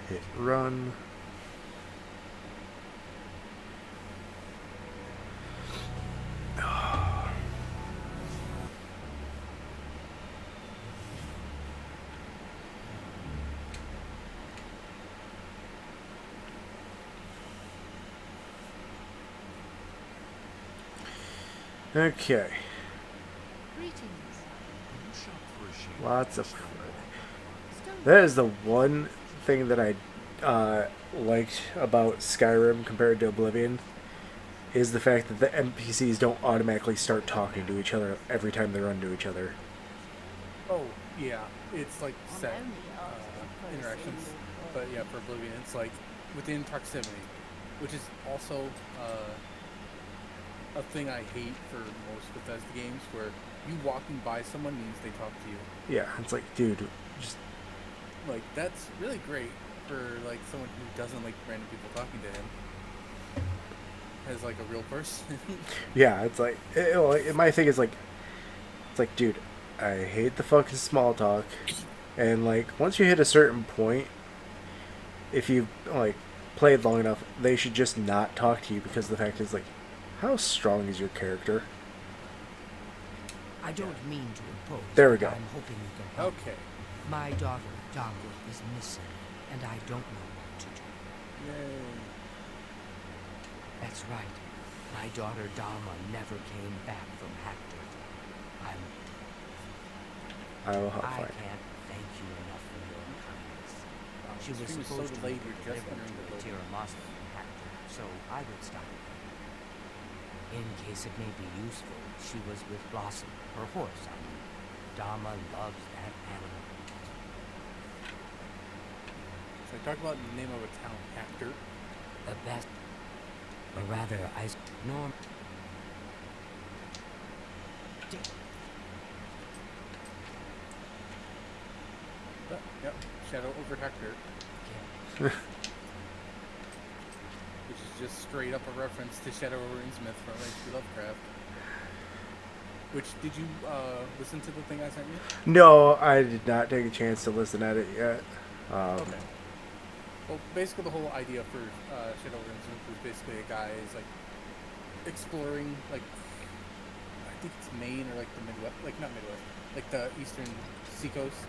Hit run. Okay. Lots of... That is the one thing that I liked about Skyrim compared to Oblivion, is the fact that the NPCs don't automatically start talking to each other every time they run to each other. Oh, yeah. It's like set interactions. But yeah, for Oblivion, it's like within proximity, which is also a thing I hate for most Bethesda games, where you walking by someone means they talk to you. Yeah, it's like, dude, just... Like, that's really great for like someone who doesn't like random people talking to him as like a real person. Yeah, it's like... my thing is like... It's like, dude, I hate the fucking small talk. And, like, once you hit a certain point, if you, like, played long enough, they should just not talk to you, because the fact is, like, how strong is your character? I don't mean to impose. There we go. I'm hoping you can help. Okay. My daughter, Dama, is missing, and I don't know what to do. Yay. That's right. My daughter, Dama, never came back from Hector. I will help I find. can't thank you enough for your kindness. She was Stream is so supposed to delayed, be you're just delivered entering to the the building. Tiramasu from Hector, so I would stop her. In case it may be useful, she was with Blossom, her horse, I mean. Dama loves that animal. So I talked about the name of a town, Hector. The best, or rather, Norm. Yep, Shadow over Hector. Yeah. Which is just straight up a reference to Shadow over Innsmouth from H.P. Lovecraft. Which, did you listen to the thing I sent you? No, I did not take a chance to listen at it yet. Okay. Well, basically the whole idea for Shadow over Innsmouth is basically a guy is like exploring, like, I think it's Maine or like the Midwest, like not Midwest, like the eastern seacoast.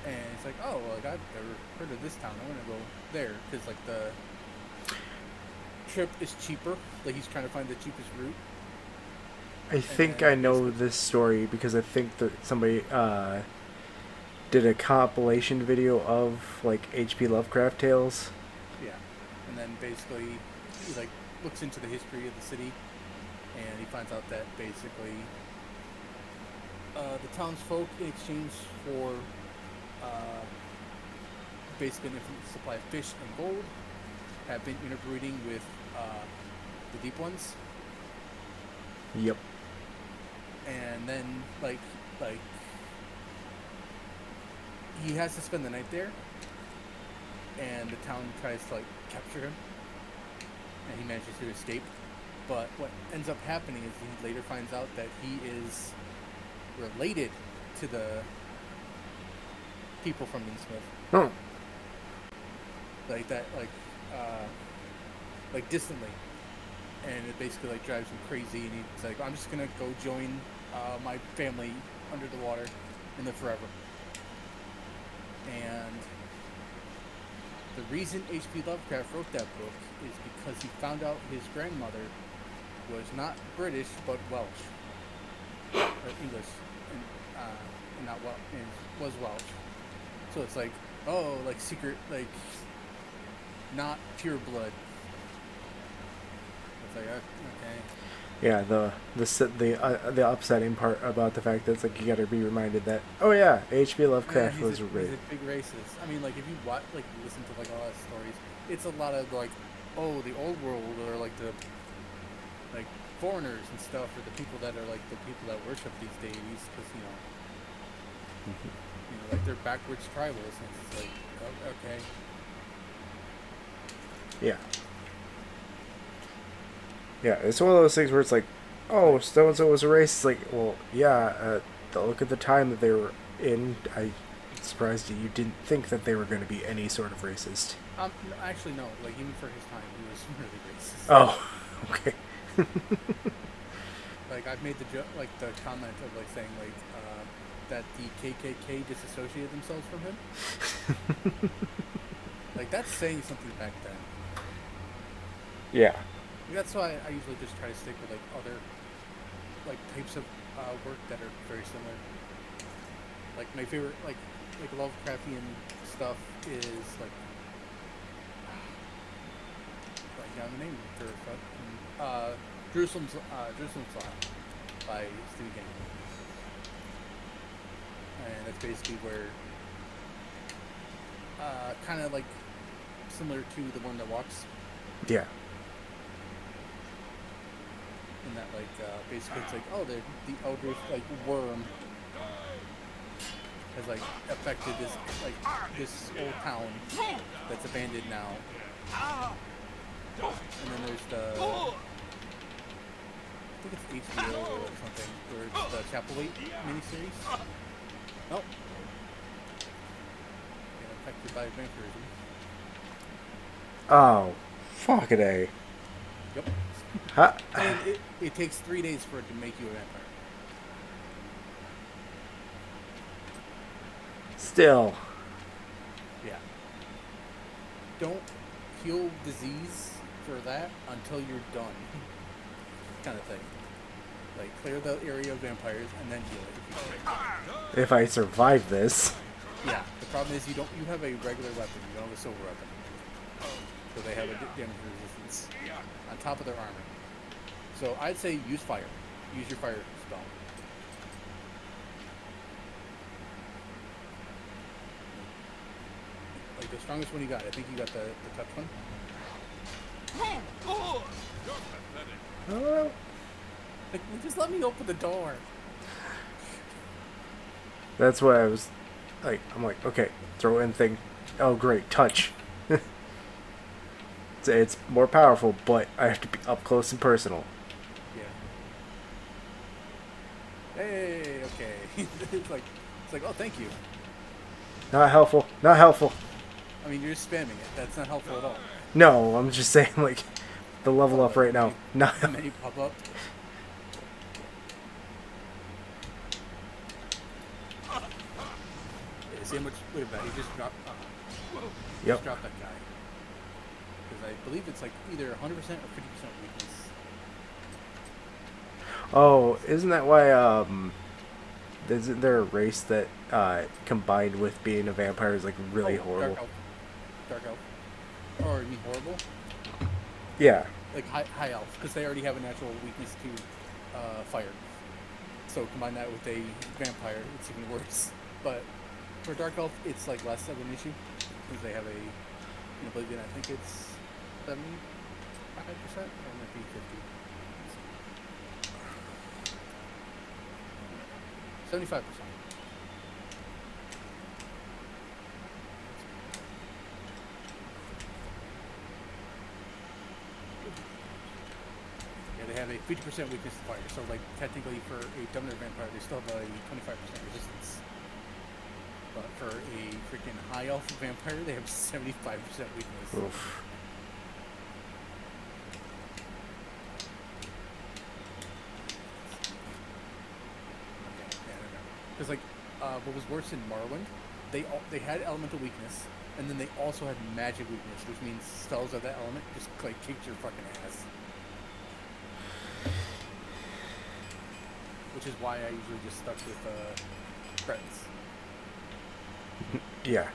And it's like, oh, well, like, I've never heard of this town. I want to go there because like the trip is cheaper. Like he's trying to find the cheapest route. I think I know this story because I think that somebody did a compilation video of, like, H.P. Lovecraft tales. Yeah, and then basically he like looks into the history of the city, and he finds out that basically the townsfolk, in exchange for basically an infinite supply of fish and gold, have been interbreeding with the deep ones. Yep. And then like he has to spend the night there, and the town tries to like capture him, and he manages to escape. But what ends up happening is he later finds out that he is related to the people from Innsmouth. Oh. Like that, like distantly, and it basically like drives him crazy. And he's like, "I'm just gonna go join my family under the water and live forever." And the reason H.P. Lovecraft wrote that book is because he found out his grandmother was not British but Welsh or English, and not Welsh, and was Welsh. So it's like, oh, like secret, like not pure blood. It's like, okay. Yeah, the upsetting part about the fact that it's like you gotta be reminded that, oh yeah, H.P. Lovecraft Yeah, was he's raped. a big racist. I mean, like if you watch, like listen to like all that stories, it's a lot of like, oh, the old world, or like the like foreigners and stuff, or the people that are like the people that worship these deities, because like they're backwards tribals, and it's like, oh, okay. Yeah. Yeah, it's one of those things where it's like, oh, so and so was a racist. It's like, well, yeah, look at the time that they were in. It's surprised you didn't think that they were going to be any sort of racist. No, actually, no. Like, even for his time, he was really racist. Oh, okay. Like, I've made the the comment of, like, saying, like, that the KKK disassociated themselves from him. Like, that's saying something back then. Yeah. That's why I usually just try to stick with, like, other, like, types of work that are very similar. Like, my favorite, like Lovecraftian stuff is, like now the name for Jerusalem's Law by Stephen King, and that's basically where kind of like similar to The One That Walks. Yeah. In that, like, basically it's like, oh, the eldritch, like, worm has, like, affected this, like, this old town that's abandoned now. And then there's the, I think it's HBO or something, where it's the Chapelwaite miniseries. Nope. Yeah, affected by vampirism. Oh, fuck it, A. Yep. Huh? And it takes 3 days for it to make you a vampire. Still. Yeah. Don't heal disease for that until you're done. Kind of thing. Like, clear the area of vampires and then heal it if you can. If I survive this. Yeah. The problem is you have a regular weapon. You don't have a silver weapon. So they have a damage resistance on top of their armor. So I'd say use fire. Use your fire spell. Like the strongest one you got. I think you got the touch one. Oh. Like, just let me open the door. That's what I was like. I'm like, okay, throw in thing. Oh, great, touch. It's more powerful, but I have to be up close and personal. Yeah. Hey, okay. it's like, oh, thank you. Not helpful. Not helpful. I mean, you're just spamming it. That's not helpful at all. No, I'm just saying, like, the level up right now. Not. And then you pop up. Yeah, see how much? Wait a minute. He just dropped. Yep. Just dropped that guy. Because I believe it's like either 100% or 50% weakness. Oh, isn't that why? Isn't there a race that combined with being a vampire is like really horrible? Dark elf. Or you mean horrible? Yeah. Like high elf, because they already have a natural weakness to fire. So combine that with a vampire, it's even worse. But for dark elf, it's like less of an issue because they have a, in Oblivion, I think it's 75%, or it might be 50. 75%. Yeah, they have a 50% weakness to fire. So, like, technically for a dominant vampire, they still have a 25% resistance. But for a freaking high elf vampire, they have 75% weakness. Oof. Because, like, what was worse in Morrowind, they had elemental weakness, and then they also had magic weakness, which means spells of that element just, like, kicked your fucking ass. Which is why I usually just stuck with threats. Yeah.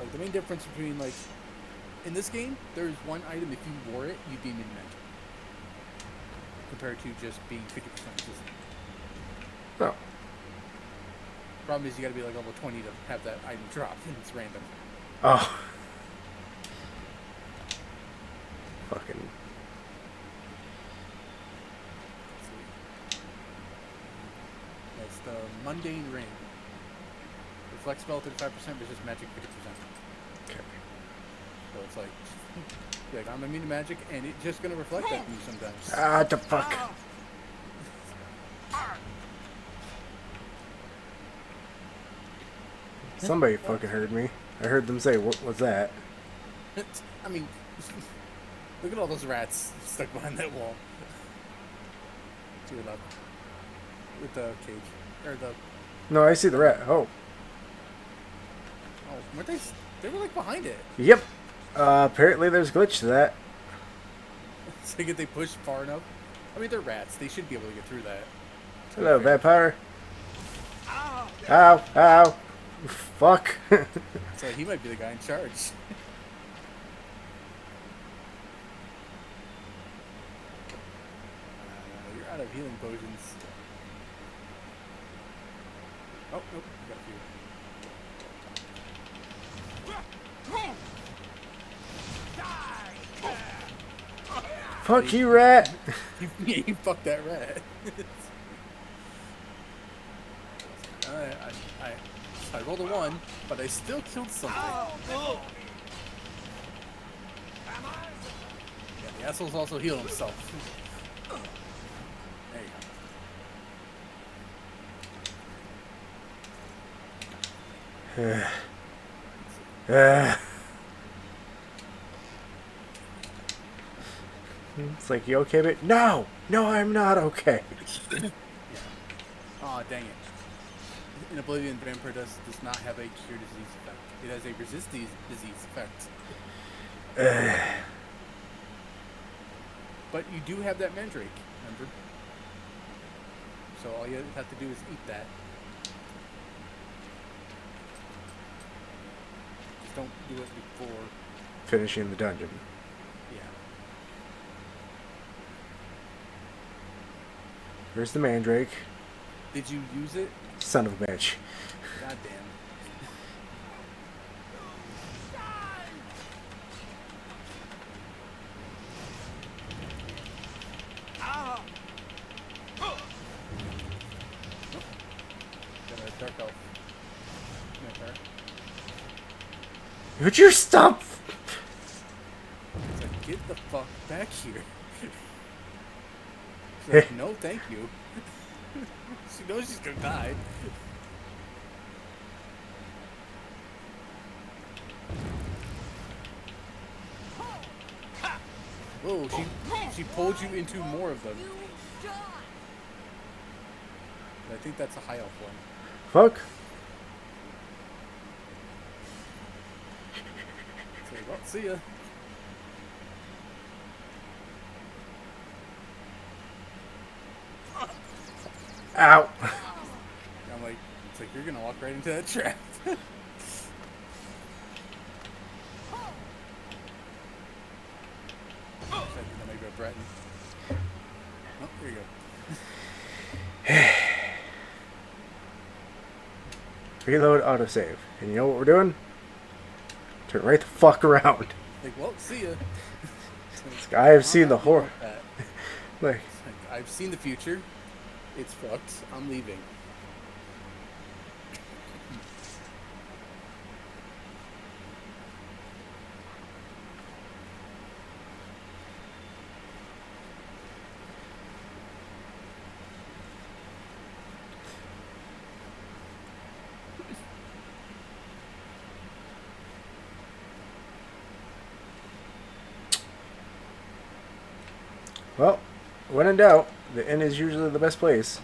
Like, the main difference between, like, in this game, there's one item, if you wore it, you'd be mid-magic. Compared to just being 50% resistant. Oh. Problem is you gotta be like level 20 to have that item drop, and it's random. Oh. Fucking. That's the Mundane Ring. Reflect spell 35%, resist magic 50%. Okay. So it's like I'm immune to magic, and it's just gonna reflect that from you sometimes. Ah, the fuck. Somebody fucking heard me. I heard them say, "What was that?" I mean, look at all those rats stuck behind that wall. To your left. With the cage. Or the... No, I see the rat. Oh. Oh, weren't they... They were like behind it. Yep. Apparently there's a glitch to that. So if they push far enough. I mean, they're rats. They should be able to get through that. Hello, vampire. Ow, ow. Fuck. So he might be the guy in charge. You're out of healing potions. Oh, nope. You got a few. Fuck you, rat. You fucked that rat. I rolled a 1, but I still killed something. Yeah, the asshole's also healed himself. There you go. It's like, you okay, mate? No! No, I'm not okay. Yeah. Aw, dang it. In Oblivion, Vampire does not have a cure disease effect. It has a resist disease effect. But you do have that mandrake, remember? So all you have to do is eat that. Just don't do it before. Finishing the dungeon. Yeah. Here's the mandrake. Did you use it? Son of a bitch. God damn. Got a dark elf. Vampire. Would you stop? It's like, get the fuck back here. She's like, no, thank you. She knows she's gonna die. Whoa, she pulled you into more of them. I think that's a high elf one. Fuck. So, well, see ya. Ow. I'm like, it's like you're gonna walk right into that trap. That might be a Breton. Oh, there you go. Reload autosave. And you know what we're doing? Turn right the fuck around. Like, well, see ya. I have seen the horror. Like, I've seen the future. It's fucked. I'm leaving. well, when in doubt, the inn is usually the best place.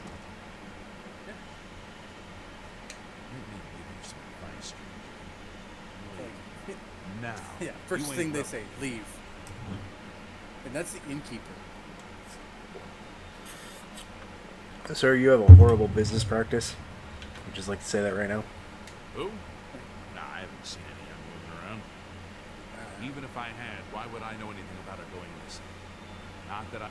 Now, Yeah, first thing they say, leave. And that's the innkeeper. Sir, you have a horrible business practice. I'd just like to say that right now. Who? Nah, I haven't seen any of them moving around. Even if I had, why would I know anything about her going missing? Not that I...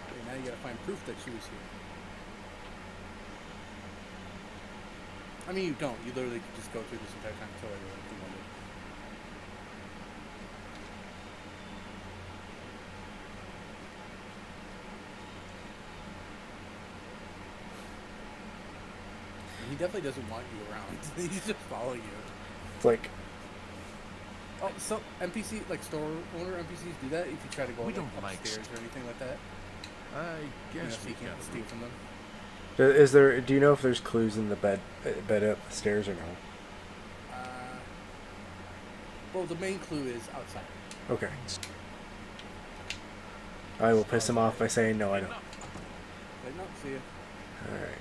Okay, now you gotta find proof that she was here. I mean, you don't. You literally could just go through this entire time and kill everyone if you wanted. He definitely doesn't want you around. He's just following you. It's like, Oh, some NPC, like store owner NPCs do that if you try to go We like, don't like upstairs or anything like that. I You know, guess so we you can't got steal from them. Is there? Do you know if there's clues in the bed up the stairs or no? Uh, well, the main clue is outside. Okay. I will piss him off by saying no, I don't. Like, no, see ya. All right.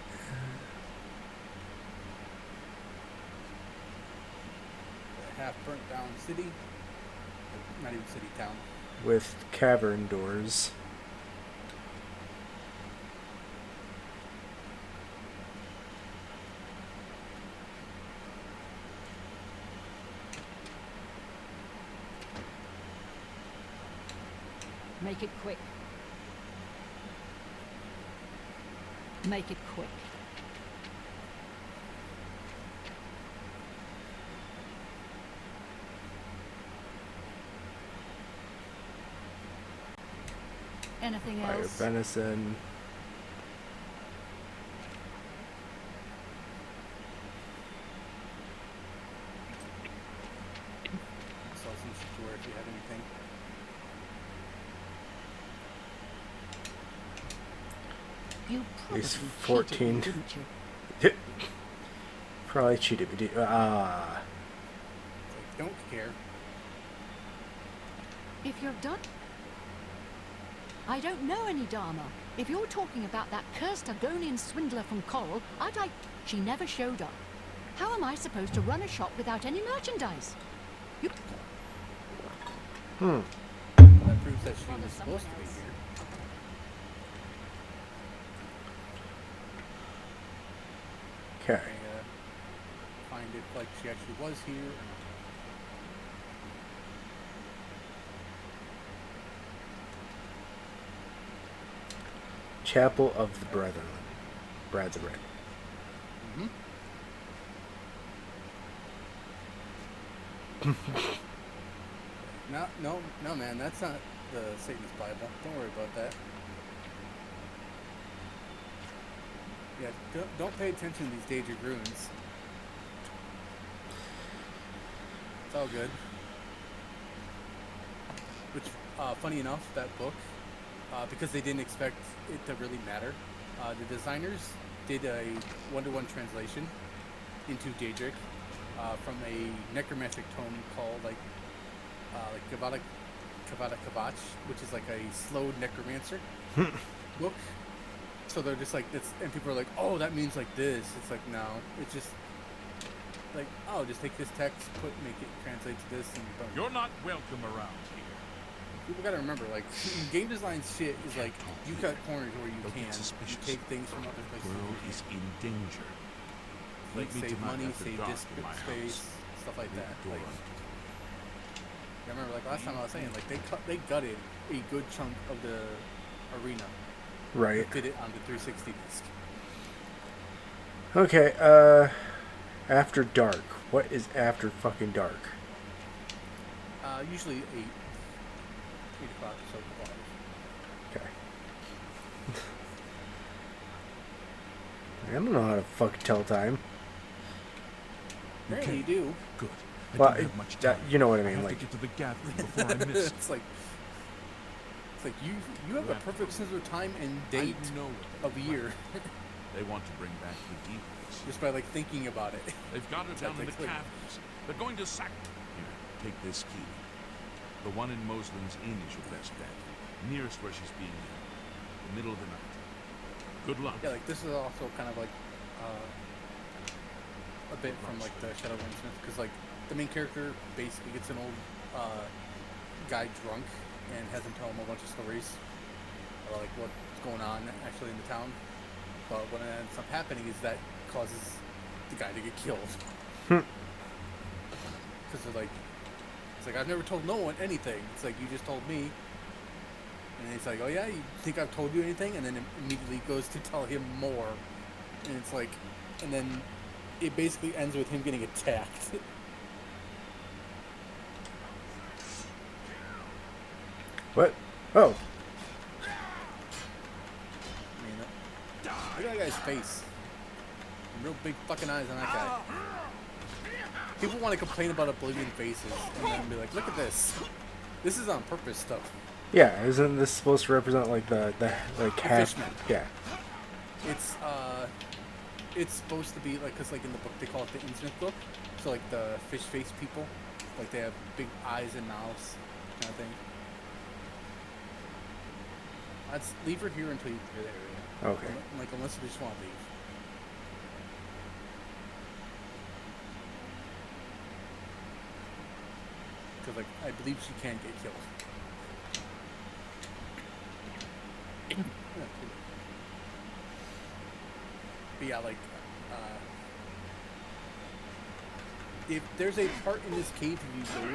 A half burnt down city. Not even city, town. With cavern doors. Make it quick. Make it quick. Anything Fire else? venison. Sell some shit to her if you have anything. You probably He's cheated 14. me, didn't you? Probably cheated me. Ah. It's like, don't care. If you're done... I don't know any Dharma. If you're talking about that cursed Argonian swindler from Coral, I'd like... She never showed up. How am I supposed to run a shop without any merchandise? You... Hmm. That proves that she Bother was someone supposed to be else. here. Okay. I find it like she actually was here. Chapel of the Brethren. Mm-hmm. No, man, that's not the Satanist Bible. Don't worry about that. Yeah, don't pay attention to these Daedric runes. It's all good. Which, funny enough, that book, because they didn't expect it to really matter, the designers did a one-to-one translation into Daedric from a necromantic tome called like Kavada Kavach, which is like a slow necromancer book. So they're just like, it's, and people are like, oh, that means like this. It's like, no, it's just like, oh, just take this text, make it translate to this, and boom. You're not welcome around here. People gotta remember, like, game design shit is like, you cut corners where you Don't can. get You suspicious. take things from other places. The world is in danger. Like, Meet me save tonight money, after save dark disk in my space, house. stuff like Leave that. the door Like, open. I remember, like, last time I was saying, like, they gutted a good chunk of the arena. Right. Fit it on the 360 disc. Okay, after dark. What is after fucking dark? Usually 8 o'clock, so a couple hours. Okay. I don't know how to fucking tell time. Apparently you do. Good. I Well, don't have much that- time. you know what I I mean, have like- to get to the gathering before I miss it. It's like you have a perfect sense of time and date I know what of they year They want to bring back the deepness. just by like thinking about it. They've got her down in the Technically. caverns. They're going to sack. Here, take this key. The one in Moslin's Inn is your best bet. Nearest where she's being held. The middle of the night. Good luck. Yeah, like this is also kind of like a bit from like the Shadow Smith, because like the main character basically gets an old guy drunk and has him tell him a bunch of stories about like what's going on actually in the town. But what ends up happening is that causes the guy to get killed. Because they're like, it's like, I've never told no one anything. It's like, you just told me. And it's like, oh yeah, you think I've told you anything? And then it immediately goes to tell him more. And it's like, and then it basically ends with him getting attacked. What? Oh. I mean, look at that guy's face. Real big fucking eyes on that guy. people want to complain about Oblivion faces and then be like, look at this. This is on purpose stuff. Yeah, isn't this supposed to represent like the like half? Fishman. Yeah. It's supposed to be like, cause like in the book they call it the infinite book. So like the fish face people, like they have big eyes and mouths, kind of thing. Let's leave her here until you clear the area. Okay. Like unless you just want to leave. Because like I believe she can get killed. But yeah, like, if there's a part in this cave if you go,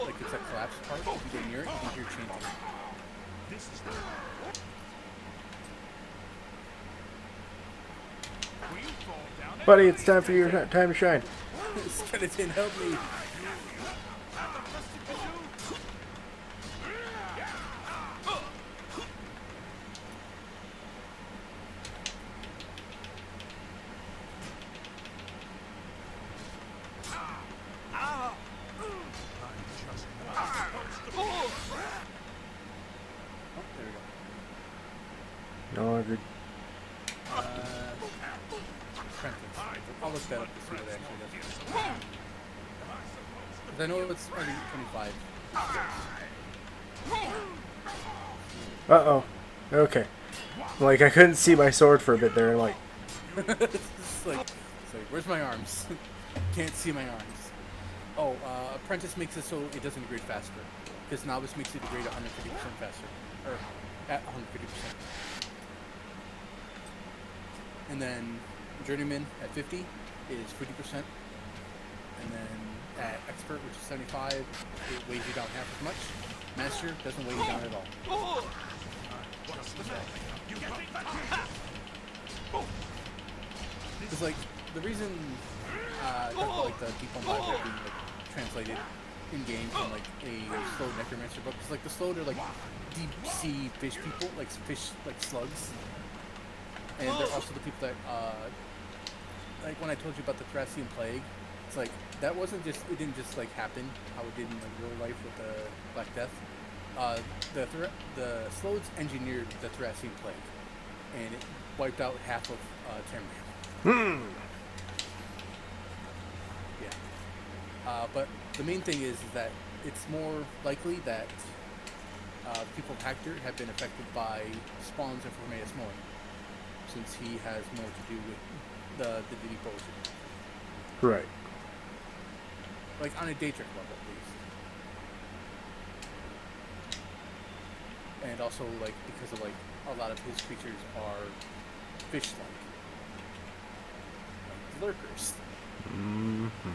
like it's a collapsed part, if you go near it, you can hear chanting. This is the... Will you fall down there? Buddy, it's time for your time to shine. Skeleton, help me! Oh, there we go. No longer. Prentice. I'll look that up to see what it actually does. Because I know it's only 25. Uh-oh. Okay. Like, I couldn't see my sword for a bit there, and like... it's like, where's my arms? Can't see my arms. Oh, Apprentice makes it so it doesn't degrade faster. Because Novice makes it degrade 150% faster. Or at 150%. And then Journeyman at 50 is 50%. And then at Expert, which is 75, it weighs you down half as much. Master doesn't weigh you down at all. Because like the reason like the deep on Bible being like translated in game from like a slow necromancer book, because like the slowed are like deep sea fish people, like fish like slugs, and they're also the people that like when I told you about the Thracian plague, it's like that wasn't just, it didn't just like happen how it did in like real life with the Black Death. The Slodes engineered the Thracian plague, and it wiped out half of Tamriel. Yeah. But the main thing is that it's more likely that the people of Hector have been affected by spawns of Hermaeus Mori, since he has more to do with the Divinity Potion. Right. Like on a Daedric level, at least. And also, like, because of, like, a lot of his creatures are fish-like. Like lurkers. Mm-hmm.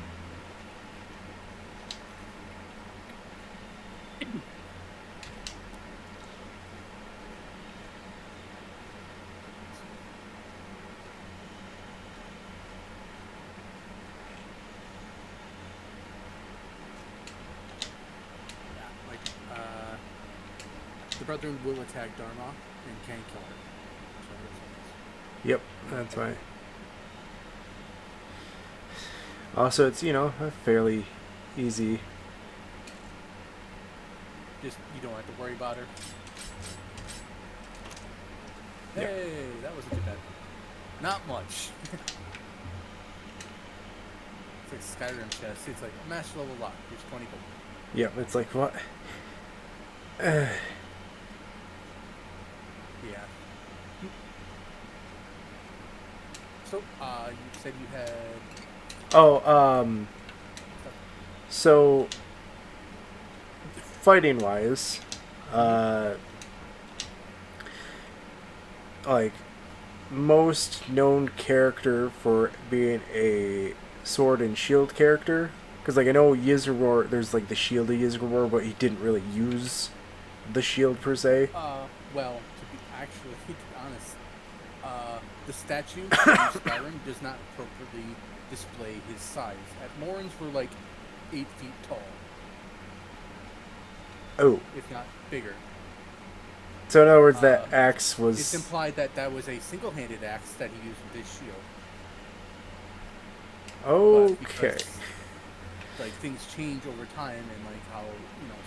The Brethren will attack Dharma and can kill her. Yep, that's right. Also, it's, you know, fairly easy. Just, you don't have to worry about her. Yeah. Hey, that wasn't too bad. Not much. It's like Skyrim chest. It's like master level lock. Here's 20 gold. Yep, it's like, what? Yeah. So, you said you had... So, fighting-wise, like, most known character for being a sword and shield character, because, like, I know Yzeror, there's, like, the shield of Yzeror, but he didn't really use the shield, per se. Well, to be honest, the statue in Skyrim does not appropriately display his size. At Morin's, we're like 8 feet tall. Oh. If not bigger. So in other words, that axe was... It's implied that that was a single-handed axe that he used with his shield. Okay. like things change over time, and like how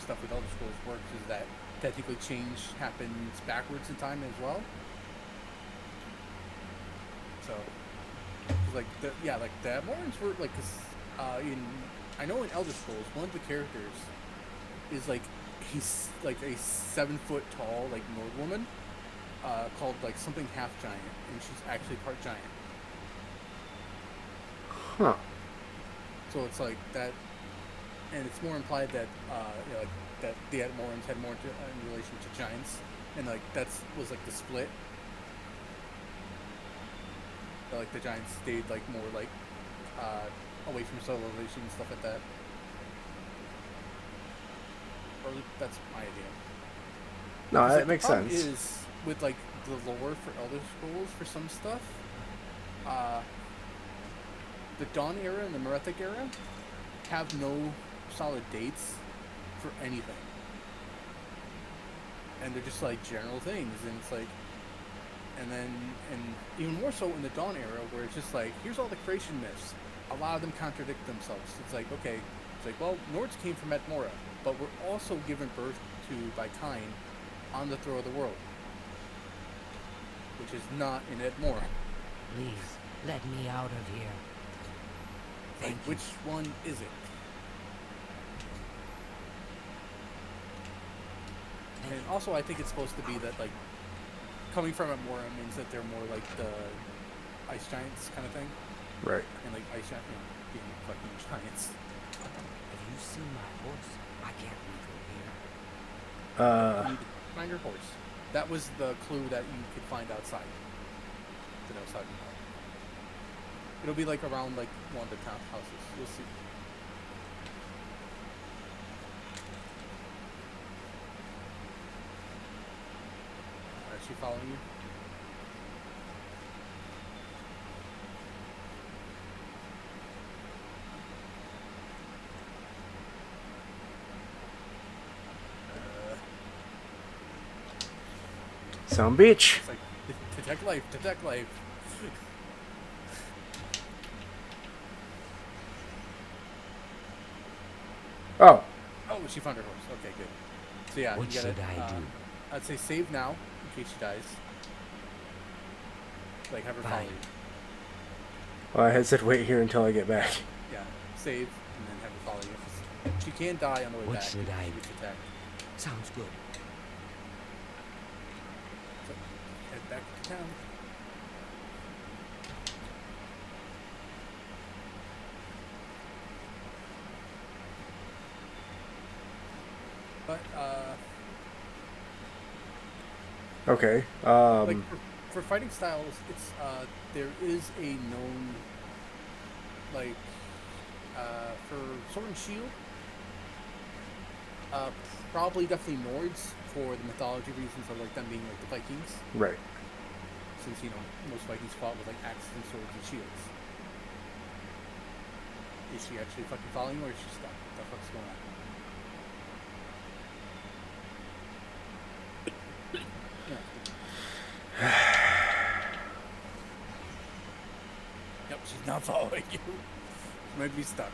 stuff with Elder Scrolls works is that technically change happens backwards in time as well. So, 'cause, like the Morans were like, 'cause, I know in Elder Scrolls one of the characters is like he's like a 7 foot tall like Nord woman, called like something half giant, and she's actually part giant. Huh. So it's like that, and it's more implied that like that the Morans had more in relation to giants, and like was like the split. That, like the giants stayed like more like away from civilization and stuff like that. Or that's my idea. No, Like, that makes the problem sense. is with like the lore for Elder Scrolls for some stuff, the Dawn era and the Merethic era have no solid dates for anything, and they're just like general things, and it's like, and even more so in the Dawn era, where it's just like, here's all the creation myths. A lot of them contradict themselves. It's like, okay, it's like, well, Nords came from Etmora, but were also given birth to by Kain on the Throne of the World, which is not in Etmora. Please, let me out of here. Like, Thank you. which one is it? Thank And you. also, I think it's supposed to be that, like, coming from Etmora means that they're more like the ice giants kind of thing. Right. And, like, ice giants being fucking giants. Have you seen my horse? I can't leave her here. You need to find your horse. That was the clue that you could find outside. That I was talking about. It'll be, like, around, like, one of the town houses. You'll see. Is she following you? Sound Beach. It's like, detect life, detect life. Oh. Oh, she found her horse. Okay, good. So yeah, What you gotta, should I do? I'd say save now, in case she dies. Like, have her follow Fine. you. Well, I had said wait here until I get back. Yeah, save, and then have her follow you. She can die on the way What back. should if I she do? gets attacked. Sounds good. So, head back to town. But, Okay. like, for fighting styles, it's, there is a known, like, for Sword and Shield, probably definitely Nords for the mythology reasons of, like, them being, like, the Vikings. Right. Since, most Vikings fought with, like, axes and swords and shields. Is she actually fucking following you, or is she stuck? What the fuck's going on? Yep, she's not following you. She might be stuck.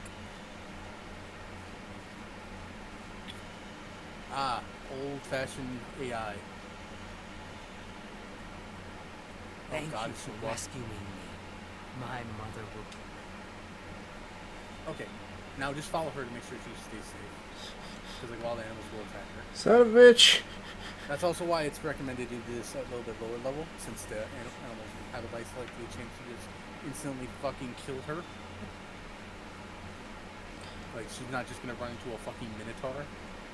Ah, old-fashioned AI. Thank oh God, you she for was. rescuing me. My mother will... Okay, now just follow her to make sure she stays safe. Because like wild animals will attack her. Son of a bitch. That's also why it's recommended to do this at a little bit lower level, since the animals have a likely chance to just instantly fucking kill her. Like, she's not just gonna run into a fucking minotaur.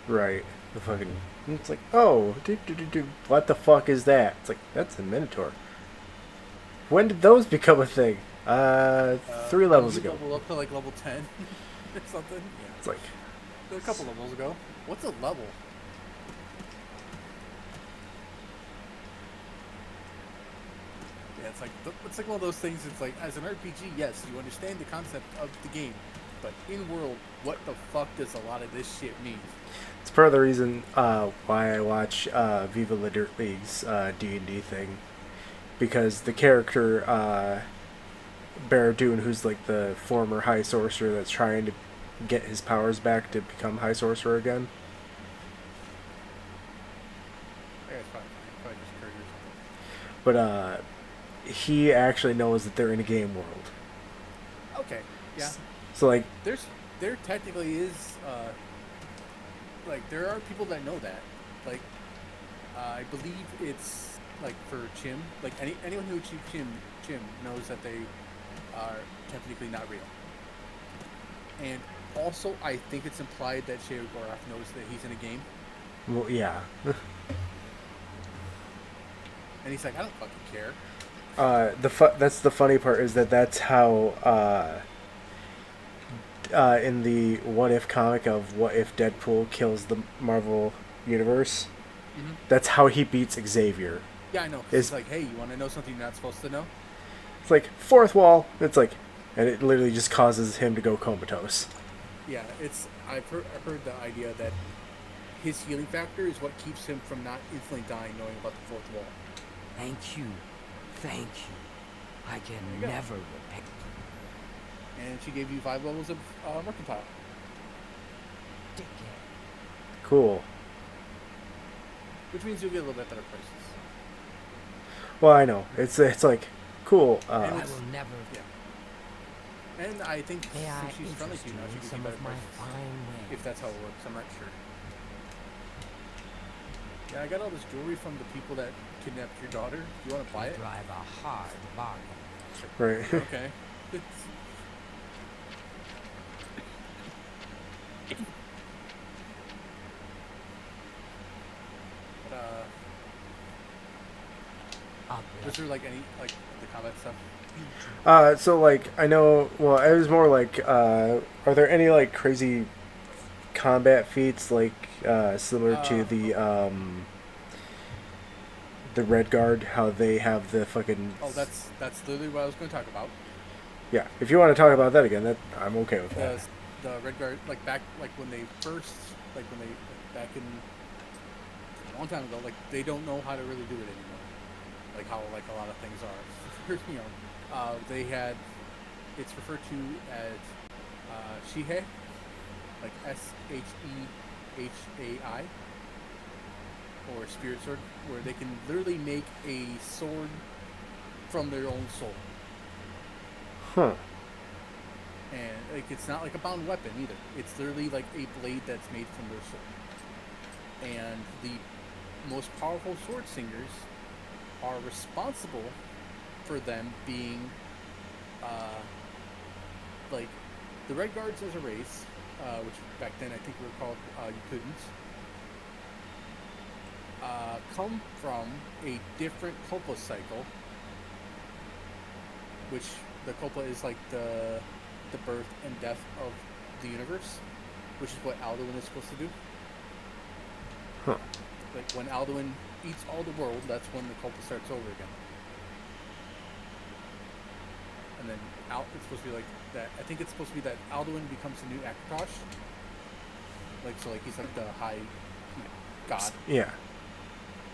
Right. The fucking. It's like, oh, what the fuck is that? It's like, that's a Minotaur. When did those become a thing? 3 levels ago. Level up to like level 10 or something. Yeah. It's like, A couple levels ago. What's a level? Yeah, it's like one of those things. It's like, as an RPG, yes, you understand the concept of the game, but in world, what the fuck does a lot of this shit mean? it's part of the reason why I watch Viva La Dirt League's D&D thing. Because the character, Barradune, who's like the former High Sorcerer that's trying to get his powers back to become High Sorcerer again. I guess probably just Kirby or something. But he actually knows that they're in a game world. Okay, yeah. So like, There technically is, like, there are people that know that. Like, I believe it's, like, for Chim. Like, anyone who achieved Chim knows that they are technically not real. And also, I think it's implied that Shea Gorath knows that he's in a game. well, yeah. And he's like, I don't fucking care. That's the funny part is that's how in the What If comic of What If Deadpool kills the Marvel Universe, that's how he beats Xavier. Yeah, I know. 'Cause Is- he's like, hey, you want to know something you're not supposed to know? It's like fourth wall. It's like, and it literally just causes him to go comatose. Yeah, I've heard the idea that his healing factor is what keeps him from not instantly dying knowing about the fourth wall. Thank you. Thank you. I can you go. never repay. And she gave you 5 levels of Mercantile. Dickhead. Cool. Which means you'll get a little bit better prices. Well, I know. It's like cool. I will never. Yeah. And I think May I since she's friendly interest to you you now, she in gives you some better of my prices. fine wares? If that's how it works, I'm not sure. Yeah, I got all this jewelry from the people that kidnapped your daughter. Do you want to buy You it? drive a hard bargain. Right. Okay. But, was there like any like the combat stuff? So like I know. Well, it was more like, are there any like crazy combat feats like similar to the Red Guard? How they have the fucking. Oh, that's literally what I was going to talk about. Yeah, if you want to talk about that again, that I'm okay with that. The Red Guard, like back, like when they back in a long time ago, like they don't know how to really do it anymore. Like how like a lot of things are. You know, they had it's referred to as Shihei, like Shehai, or Spirit Sword, where they can literally make a sword from their own soul. Huh. And like it's not like a bound weapon either. It's literally like a blade that's made from their soul. And the most powerful sword singers are responsible for them being like the Red Guards as a race, which back then I think we were called Yakutans, come from a different Copa cycle, which the Copa is like the birth and death of the universe, which is what Alduin is supposed to do. Huh. Like when Alduin eats all the world, that's when the Copa starts over again. And then it's supposed to be like that. I think it's supposed to be that Alduin becomes the new Akatosh. Like so, like he's like the high god. Yeah.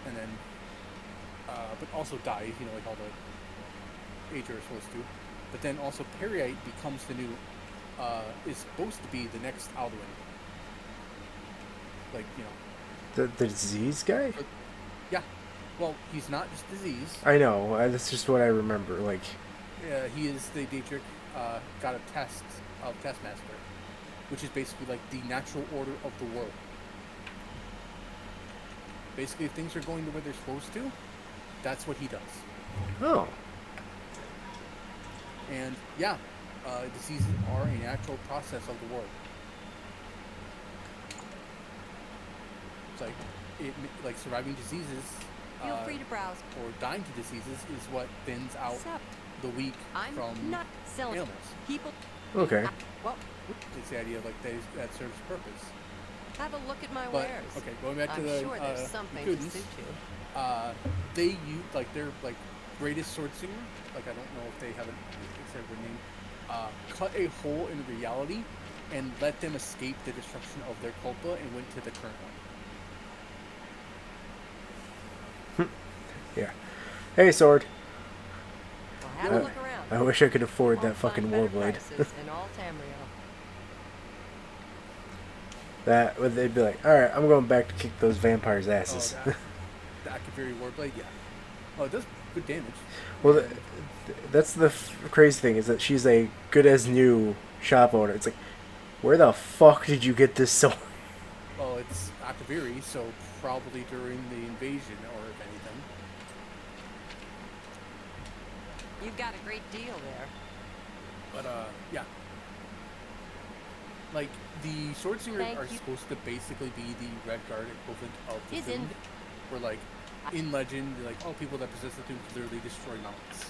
And then, but also dies. You know, like all the Ager are supposed to. But then also Periite becomes the new, is supposed to be the next Alduin. Like, you know. The disease guy? But, yeah. Well, he's not just disease. I know. That's just what I remember. Like. He is the Daedric god of Taskmaster, which is basically like the natural order of the world. Basically, if things are going the way they're supposed to, that's what he does. Oh. And yeah, diseases are a natural process of the world. It's like surviving diseases. Feel free to browse. Or dying to diseases is what thins out Except the weak I'm from not selling animals. people. Okay. Well, It's the idea of like that serves a purpose. have a look at my But wares. okay, going back to I'm the sure there's something to Yakutans, suit you. they use like their like greatest sword singer. Like I don't know if they have a their name. Cut a hole in reality and let them escape the destruction of their Culpa and went to the current one. Yeah. Hey, sword. Well, have a look around. I wish I could afford Won't that fucking find better Warblade. prices in all Tamriel. That would they'd be like, all right, I'm going back to kick those vampires' Oh, asses. the Akaviri Warblade, yeah. Oh, it does good damage. Well, And- that's the crazy thing is that she's a good as new shop owner. It's like, where the fuck did you get this sword? well, it's Akaviri, so probably during the invasion, or if anything. You've got a great deal there. But, yeah. Like, the Swordsingers Thank are you. supposed to basically be the Red Guard equivalent of the His Thune. in- Where, like, in legend, they're like, oh, people that possess the Thune can literally destroy mountains.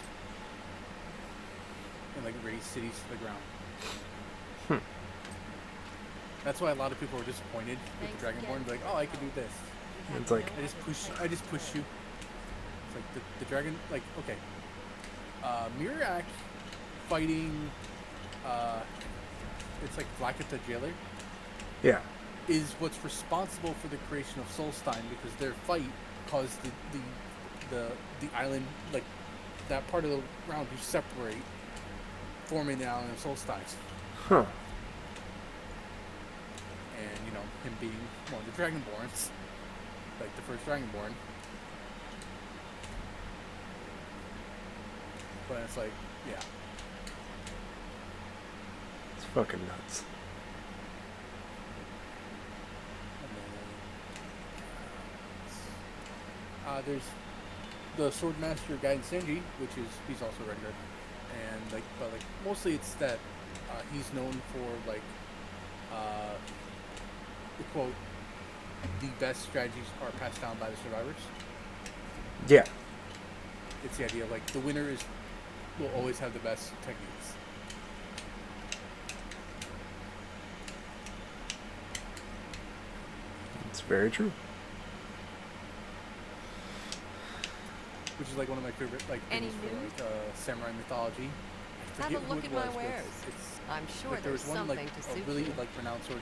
And, like, raise cities to the ground. That's why a lot of people were disappointed with Thanks the Dragonborn. again. They're like, oh, I can do this. It's like, I just push you. It's like the dragon, like, okay. Miraak fighting, it's like Vlaakith the Jailer, yeah, is what's responsible for the creation of Solstein, because their fight caused the island, like, that part of the round to separate, forming the island of Solstein. huh? And, you know, him being one of the Dragonborns, like the first Dragonborn. But it's like, yeah. It's fucking nuts. And then, there's the Swordmaster Gaiden Senji, which is, he's also Red Guard. And, like, but, like, mostly it's that he's known for, like, the quote, the best strategies are passed down by the survivors. Yeah, It's the idea of, like, the winner will always have the best techniques. it's very true. Which is like one of my favorite like Any things for news? like samurai mythology. I Have a forget who look it at my was, but wares. It's I'm sure like there there's was one like something to a suit really you. like renowned sword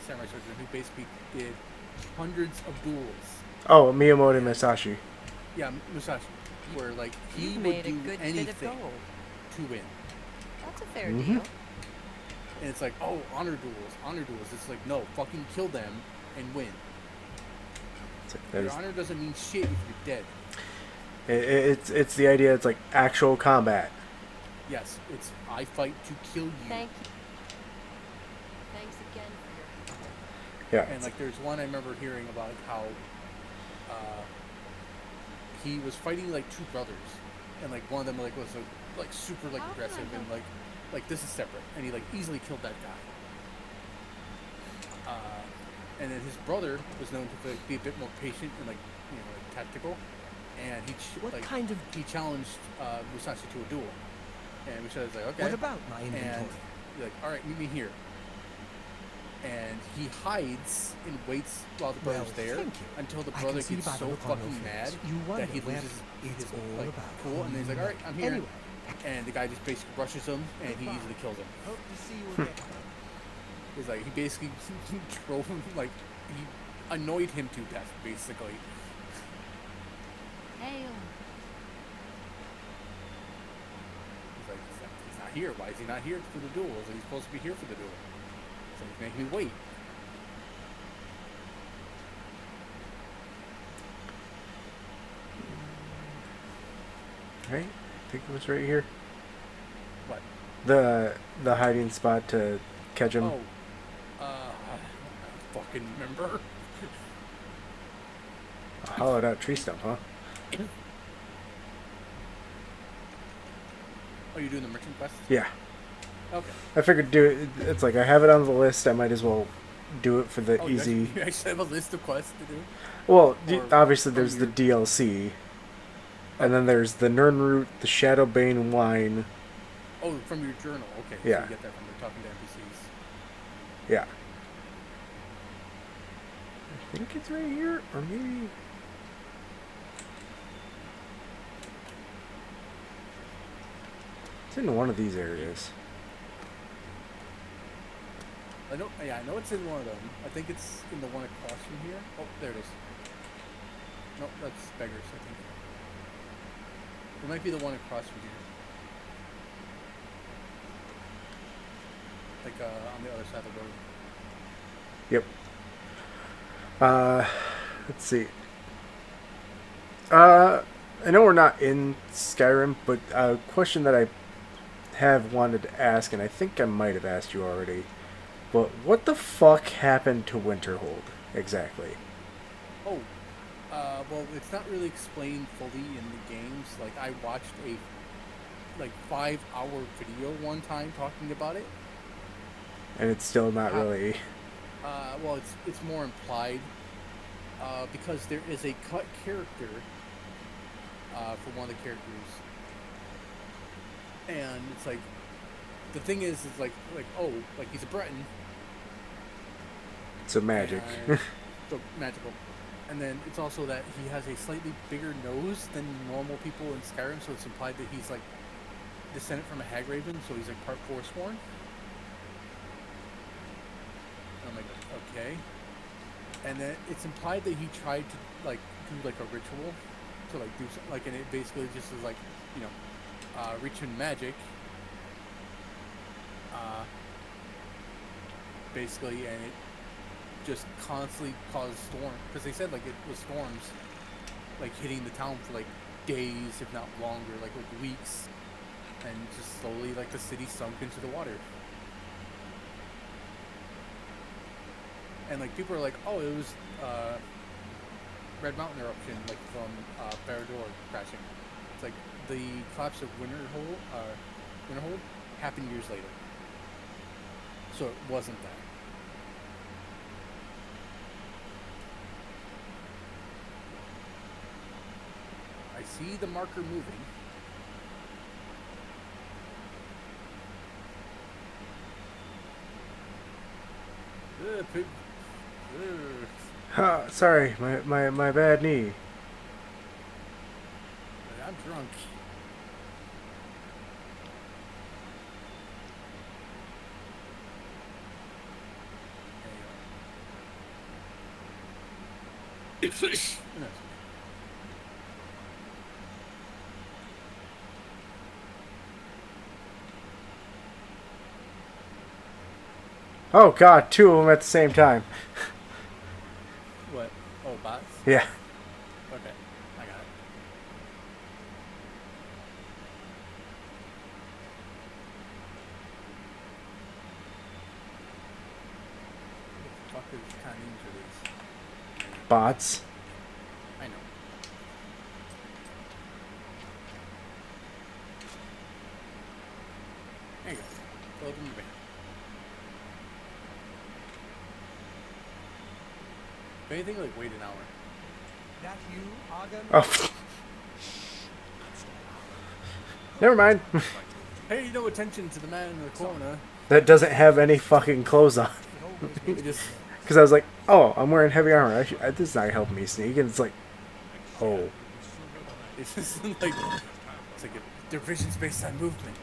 samurai swordsman who basically did hundreds of duels. Oh, Miyamoto Musashi. Yeah, Musashi, where like he You've would made a do good bit of anything gold. to win. That's a fair Mhm. deal. And it's like, oh, honor duels, honor duels. It's like, no, fucking kill them and win. It's, like, that Your is, honor doesn't mean shit if you're dead. it's the idea. It's like actual combat. Yes, it's I fight to kill you. Thank you. Thanks again for your Yeah, And it's- like, there's one I remember hearing about how he was fighting like two brothers, and like one of them like was like super like How can I aggressive and help? like this is separate, and he like easily killed that guy. And then his brother was known to like, be a bit more patient and like like tactical, and What like kind of... he challenged Musashi to a duel, and Musashi was like, okay. What about my And inventory? he's like, all right, meet me here. And he hides and waits while the Well, brother's there thank you. until the I brother can see gets by the so look on your fucking mad face. You wonder that he where loses it's his all like, about. cool, and then he's like, all right, I'm here. Anyway, And the guy just basically rushes him, and he Goodbye. easily kills him. hope to see you again. He's like, he basically drove him, like, he annoyed him to death, basically. Hail. He's like, he's not here. Why is he not here for the duel? Is he supposed to be here for the duel? So he's making me wait. right. I think it was right here. What? The hiding spot to catch him. Oh. I don't fucking remember. A hollowed out tree stump, huh? Oh, you're doing the merchant quest? Yeah. Okay. I figured do it. It's like I have it on the list. I might as well do it for the Oh, easy. You actually have a list of quests to do? Well, Or obviously from there's the your- DLC, and then there's the Nirnroot, the Shadowbane wine. Oh, from your journal. Okay. So Yeah. you get that from talking to NPCs. Yeah. I think it's right here, or maybe. It's in one of these areas. I know it's in one of them. I think it's in the one across from here. Oh, there it is. No, that's Beggars, I think. It might be the one across from here. Like, on the other side of the road. Yep. Let's see. I know we're not in Skyrim, but a question that I have wanted to ask, and I think I might have asked you already, but what the fuck happened to Winterhold exactly? Oh, well, it's not really explained fully in the games. Like, I watched a 5-hour video one time talking about it. And it's still not really. Well, it's more implied because there is a cut character for one of the characters, and it's like the thing is like oh, like he's a Breton, So magic. so magical, and then it's also that he has a slightly bigger nose than normal people in Skyrim, so it's implied that he's like descended from a hag raven, so he's like part Forsworn. I'm like, okay. And then it's implied that he tried to like do like a ritual to like do something, like, and it basically just is like, you know, reaching magic. Basically, and it just constantly caused storm because they said like it was storms like hitting the town for like days, if not longer, like weeks, and just slowly like the city sunk into the water. And like people are like, oh, it was Red Mountain eruption, like from Barad-dûr crashing. It's like the collapse of Winterhold happened years later, so it wasn't that. I see the marker moving. Sorry, my bad knee. I'm drunk. Oh god, two of them at the same time. What? Oh, bots? Yeah. Okay, I got it. What the fuck is kind of names are these? Bots. I know. There you go. Fill up in your van. If anything, like, wait an hour. That you, Argon? Oh. Never mind. Hey, no attention to the man in the corner. That doesn't have any fucking clothes on. It just, Because I was like, oh, I'm wearing heavy armor. This is not helping me sneak. And it's like, oh. it's just like, it's like their vision's based on movement.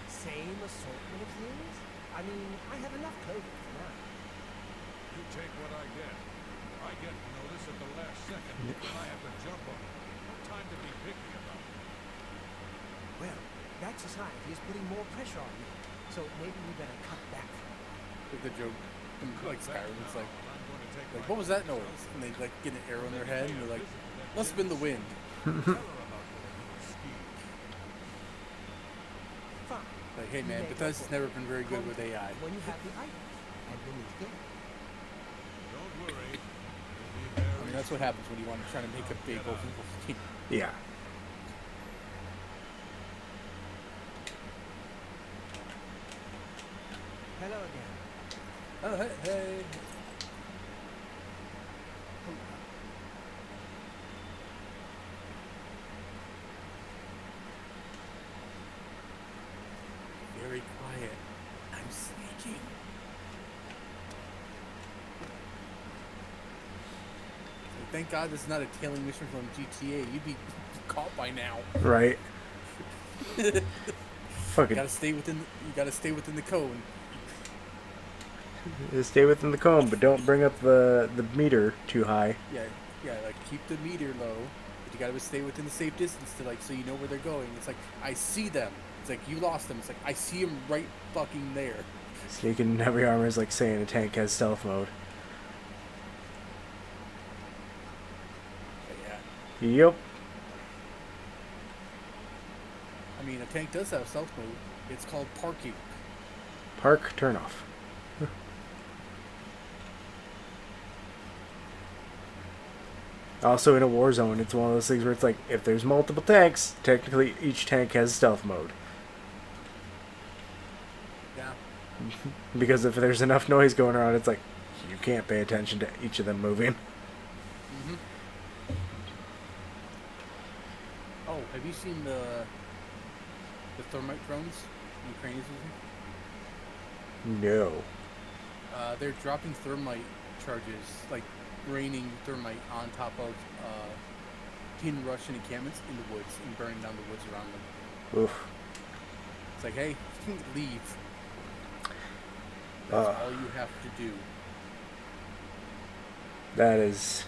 Same assortment of things? I mean, I have enough clothing for now. You take what I get. I get notice at the last second, and I have to jump on it. No time to be picky about it. Well, that society is putting more pressure on me, so maybe we better cut back from it. Like the joke in like Skyrim, it's like, I'm going to take my what was that noise? And they like get an arrow in their head, and they're like, must have been the wind. tell her about your little scheme. Fine. Like, hey man, Bethesda's never been very good with AI. When you have the item, and then it's game. Don't worry. I mean, that's what happens when you want to try to make a big open world game. Yeah. Hello again. Oh, hey. Very quiet. I'm sneaking. Thank God this is not a tailing mission from GTA. You'd be caught by now. Right. You Fucking gotta stay within the cone. stay within the comb, but don't bring up the meter too high. Yeah, like keep the meter low, but you gotta stay within the safe distance to like so you know where they're going. It's like I see them. It's like you lost them. It's like I see them right fucking there. Sneaking in heavy armor is like saying a tank has stealth mode. Yep. I mean, a tank does have stealth mode. It's called parking. Park turnoff. Also, in a war zone, it's one of those things where it's like, if there's multiple tanks, technically each tank has stealth mode. Yeah. Because if there's enough noise going around, it's like, you can't pay attention to each of them moving. Mm-hmm. Oh, have you seen the thermite drones Ukraine is using? No. They're dropping thermite charges, like raining thermite on top of hidden Russian encampments in the woods and burning down the woods around them. Oof. It's like, hey, leave. That's all you have to do. That is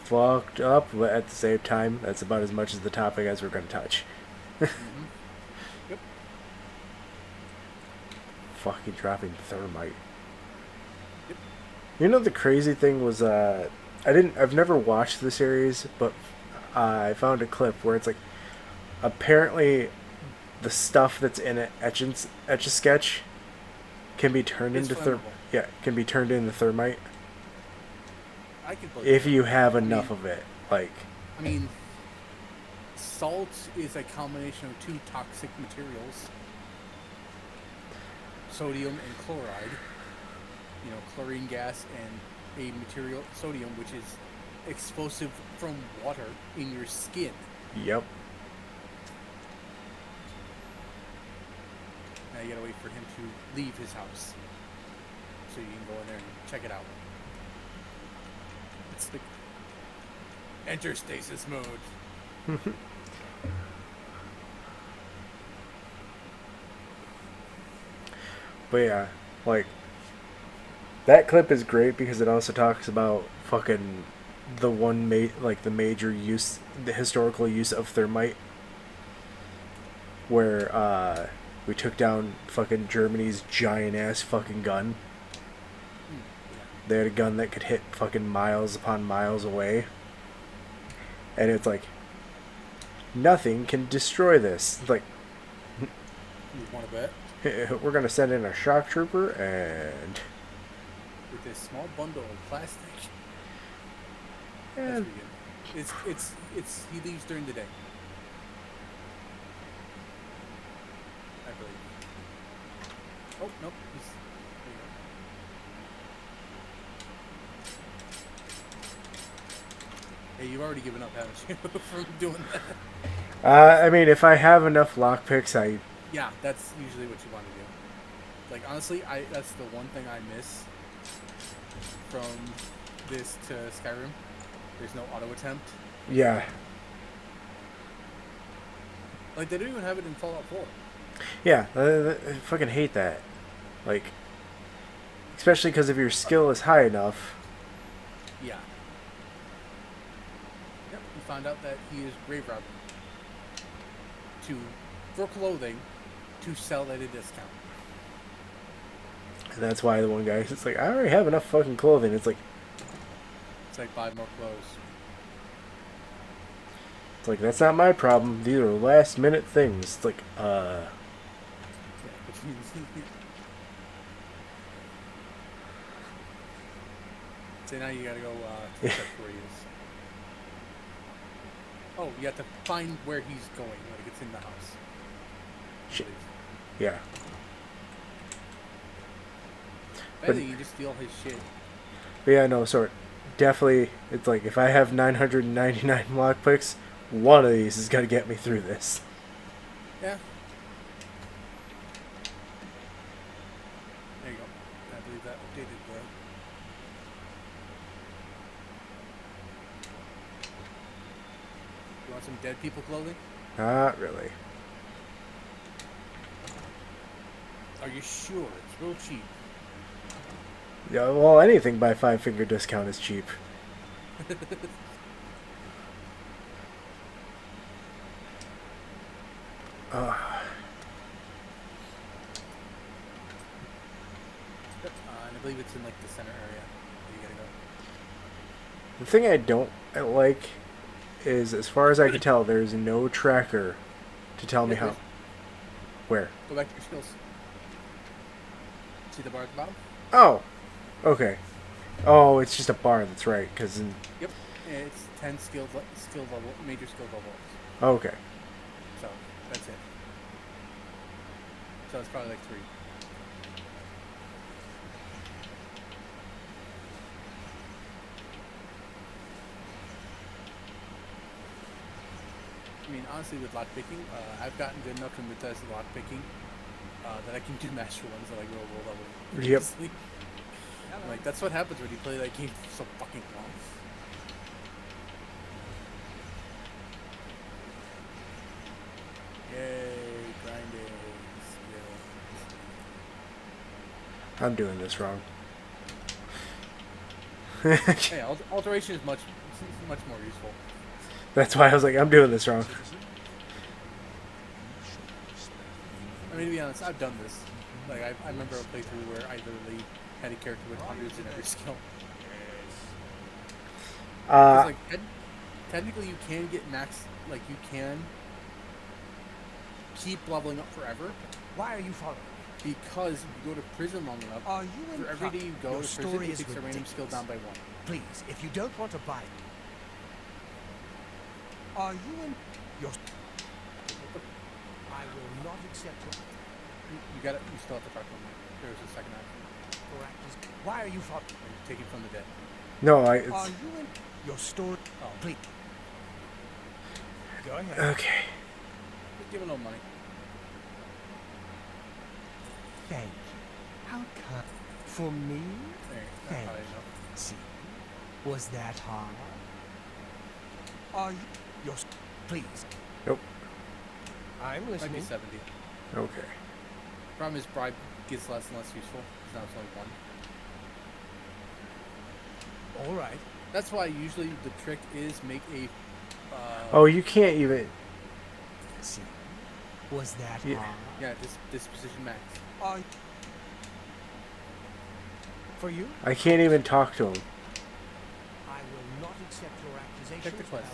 fucked up, but at the same time, that's about as much as the topic as we're going to touch. Mm-hmm. Yep. Fucking dropping thermite. Yep. You know, the crazy thing was, I've never watched the series, but I found a clip where it's like, apparently the stuff that's in an Etch-a-Sketch can be turned It's into flammable. can be turned into thermite I can believe if that. you have enough of it. Like, I mean, salt is a combination of two toxic materials, sodium and chloride. You know, chlorine gas and a material, sodium, which is explosive from water in your skin. yep. Now you gotta wait for him to leave his house, so you can go in there and check it out. It's like enter stasis mode. But yeah, like, that clip is great because it also talks about fucking the the major use, the historical use of thermite, where we took down fucking Germany's giant ass fucking gun. They had a gun that could hit fucking miles upon miles away, and it's like, nothing can destroy this. It's like, You want to bet? we're gonna send in a shock trooper and With this small bundle of plastic. and That's pretty good. It's he leaves during the day. I believe. Oh nope. He's there you go. Hey, you've already given up, haven't you, from doing that? I mean, if I have enough lockpicks, Yeah, that's usually what you want to do. Like honestly, that's the one thing I miss from this to Skyrim. There's no auto attempt. yeah. Like they don't even have it in Fallout 4. Yeah, I fucking hate that. Like, especially because if your skill is high enough. Yeah. Yep, you found out that he is grave robbing. For clothing, to sell at a discount. And that's why the one guy is like, I already have enough fucking clothing. It's like, It's like, buy more clothes. that's not my problem. These are last minute things. It's like, Yeah, but so now you gotta go to check where he is. Oh, you have to find where he's going, like it's in the house. shit. Yeah. I think you just steal his shit. But yeah, no, so definitely, it's like, if I have 999 lockpicks, one of these is gonna get me through this. Yeah. There you go. I believe that updated the... You want some dead people clothing? Not really. Are you sure? It's real cheap. Yeah, well, anything by 5-finger discount is cheap. And I believe it's in like the center area. Where you gotta go. The thing I don't like is, as far as I can tell, there is no tracker to tell me Yeah, how. there's- Where? Go back to your skills. See the bar at the bottom? Oh, okay. Oh, it's just a bar. That's right. Cause Yep. And it's 10 skill level, major skill levels. okay. So that's it. So it's probably like 3. I mean, honestly, with lockpicking, I've gotten good enough to Mutha's lockpicking that I can do master ones at like real world level. pretty Yep. easily. Like that's what happens when you play that game so fucking long. Yay, grinding skills. I'm doing this wrong. Hey, alteration is much more useful. That's why I was like, I'm doing this wrong. I mean, to be honest, I've done this. Like, I remember a playthrough where I literally had a character with hundreds in every skill. 'Cause, like, technically you can get max, like, you can keep leveling up forever Why are you following me? because you go to prison long enough. Are you in For every day you go Your to prison, story it is takes a random skill ridiculous. down by 1. Please, if you don't want to buy it. Are you in your... I will not accept your... You got it. You still have to talk to him. There's a second option. practice. Why are you following... Take it from the dead. No, Are it's you in your story? Oh, Please. Go ahead. okay. just give him no money. Thank you. How kind. For me? There, that's Thank probably you. enough. See? Was that hard? Are you... Your... Please. Nope. I'm Might be listening. 70. Okay. Problem is, bribe gets less and less useful. Because now it's only 1. All right. That's why usually the trick is make a. Oh, you can't even. See? Was that Yeah. hard? Yeah, disposition max. Are... For you? I can't even talk to him I will not accept your accusations. Check the quest.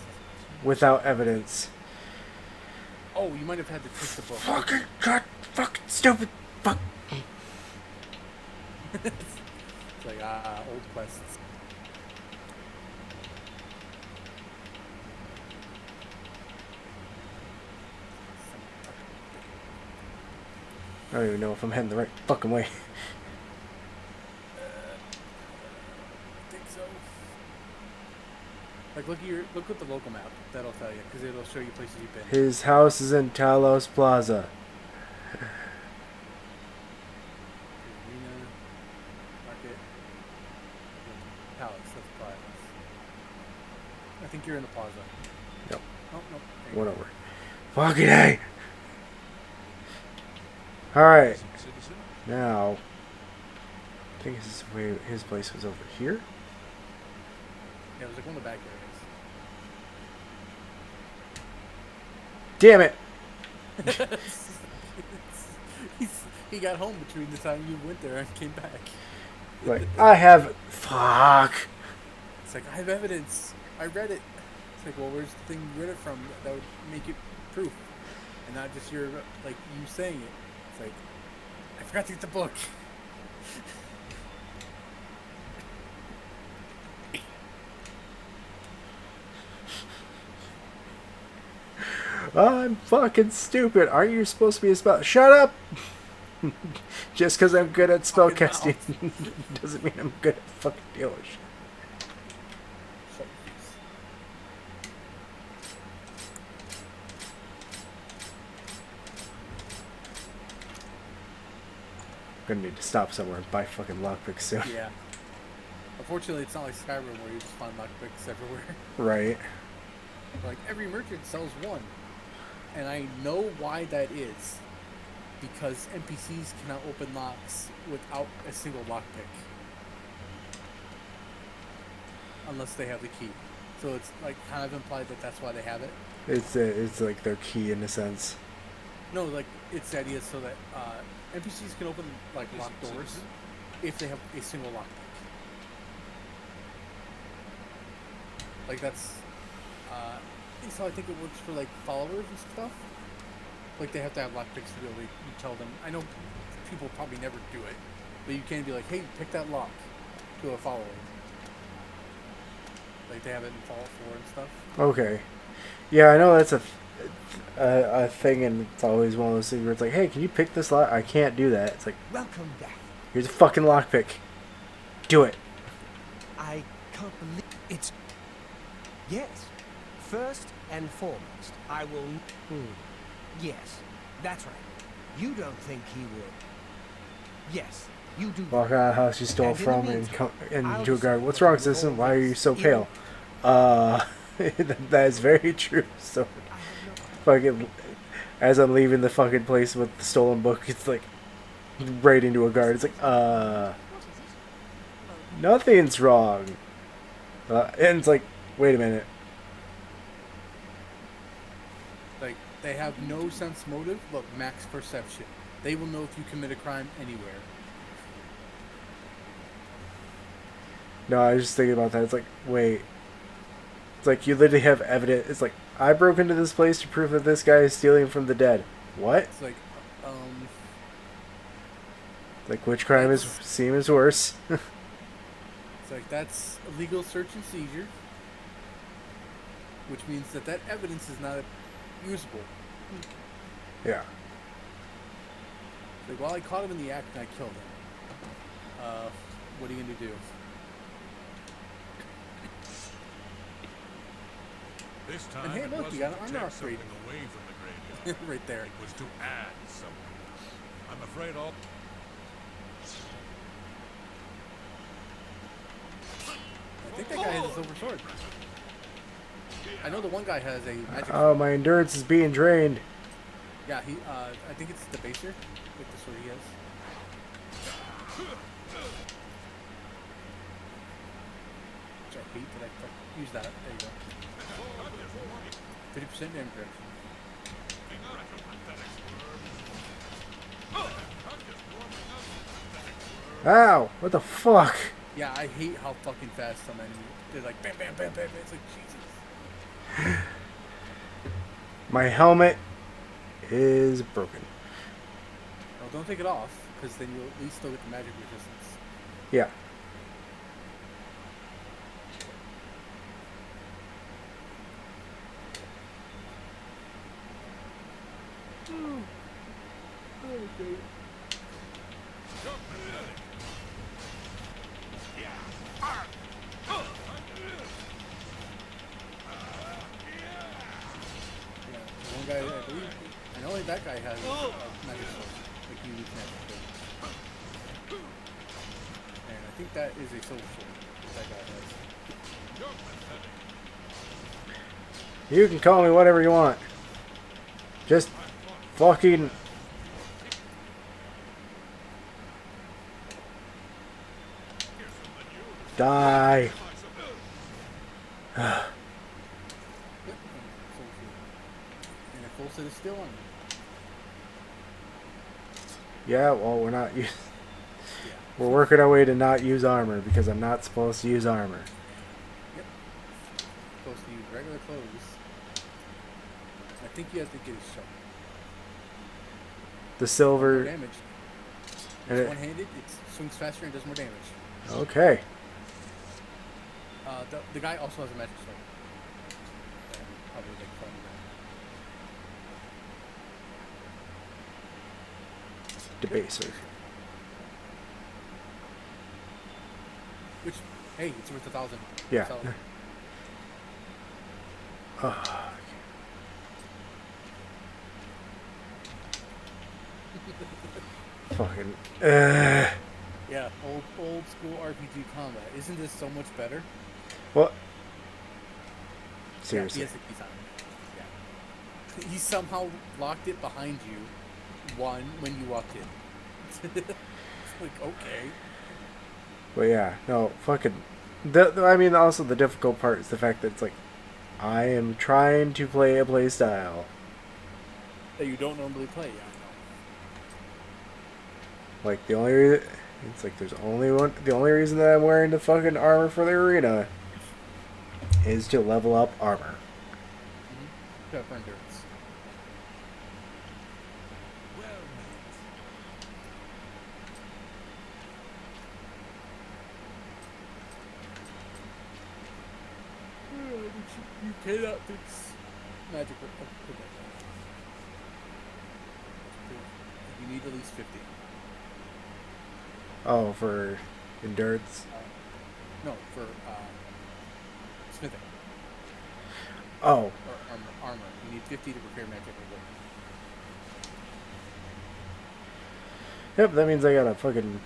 without evidence. Oh, you might have had to take the book. Fucking god, fucking stupid, fuck. It's like old quests. I don't even know if I'm heading the right fucking way. I think so. Like look at the local map. That'll tell you because it'll show you places you've been. His house is in Talos Plaza. Arena, market, palace. That's plaza. I think you're in the plaza. Nope. Oh no. Went over. Fucking A! Alright, Citizen? now. I think his place was over here. Yeah, it was like one of the back Damn it! areas. He got home between the time you went there and came back. Like, I have. Fuck! It's like, I have evidence. I read it. It's like, well, where's the thing you read it from that would make it proof? And not just your, like, you saying it. It's like, I forgot to get the book. I'm fucking stupid. Aren't you supposed to be a spell? Shut up! Just because I'm good at spellcasting doesn't mean I'm good at fucking dealing with shit. So, I'm gonna need to stop somewhere and buy fucking lockpicks soon. yeah. Unfortunately, it's not like Skyrim where you just find lockpicks everywhere. Right. Like, every merchant sells one. And I know why that is. Because NPCs cannot open locks without a single lockpick. Unless they have the key. So it's like kind of implied that that's why they have it. It's like their key in a sense. No, like it's the idea so that NPCs can open like locked doors if they have a single lockpick. Like that's So I think it works for like followers and stuff. Like they have to have lockpicks to be able to you tell them. I know people probably never do it, but you can be like, hey, pick that lock to a follower. Like they have it in Fallout 4 and stuff. Okay. Yeah, I know that's a thing, and it's always one of those things where it's like, hey, can you pick this lock? I can't do that. It's like, Welcome back. here's a fucking lockpick. Do it. I can't believe it's... Yes. First and foremost, I will... Yes, that's right. You don't think he would. Yes, you do. Walk out of the house you stole And in the from and meantime, come I'll into a guard. decide What's what wrong, to do with citizen? all Why are you this so pale? That is very true. So, I have no... fucking, as I'm leaving the fucking place with the stolen book, it's like, right into a guard. It's like, What is it? nothing's wrong. And it's like, wait a minute. Like they have no sense motive, but max perception. They will know if you commit a crime anywhere. No, I was just thinking about that. It's like, wait. It's like, you literally have evidence. It's like, I broke into this place to prove that this guy is stealing from the dead. What? It's like, Like, which crime is seems worse? it's like that's illegal search and seizure, which means that that evidence is not usable. Yeah. Like, well, I caught him in the act and I killed him. What are you gonna do? This time And hey, it look, wasn't you got an to armor take upgrade. something away from the graveyard. Right there. It was to add something. I'm afraid all... I think that guy has a silver sword. I know the one guy has a magic sword. Oh, my endurance is being drained. Yeah, he, I think it's the baser, like the sword he has. Which I hate that I use that. There you go. 50% damage reduction. Ow! What the fuck? Yeah, I hate how fucking fast some enemies. They're like bam, bam, bam, bam, bam. It's like Jesus. My helmet is broken. Well, don't take it off, because then you'll at least still get the magic resistance. Yeah. Yeah, the one guy, I believe, and only that guy has magic sword, like unique magic sword. And I think that is a silver sword that guy has. You can call me whatever you want. Just fucking... die. Yep, and silver sword. And a full set of steel on it. Yeah, well, we're not... We're Yeah. working our way to not use armor, because I'm not supposed to use armor. Yep. Supposed to use regular clothes. I think you have to get a shot. The More silver... damage. And It's it, one-handed. It swings faster and does more damage. okay. The guy also has a magic sword. Probably like from Debaser. which, hey, it's worth 1,000. Yeah. So, Oh, fucking... yeah, old school RPG combat. Isn't this so much better? What? Yeah, Seriously. he has the keys on him. Yeah. He somehow locked it behind you, when you walked in. It's like, okay. But yeah, no, fucking... I mean, also the difficult part is the fact that it's like, I am trying to play a play style. That you don't normally play, yeah, Like, the only reason... It's like, there's only one... The only reason that I'm wearing the fucking armor for the arena is to level up armor. pepper endurance. Well met. You cannot fix magic. You need at least 50. Oh, for endurance. No, for smithing Oh, or armor. You need 50 to repair magic or yep. That means I gotta fucking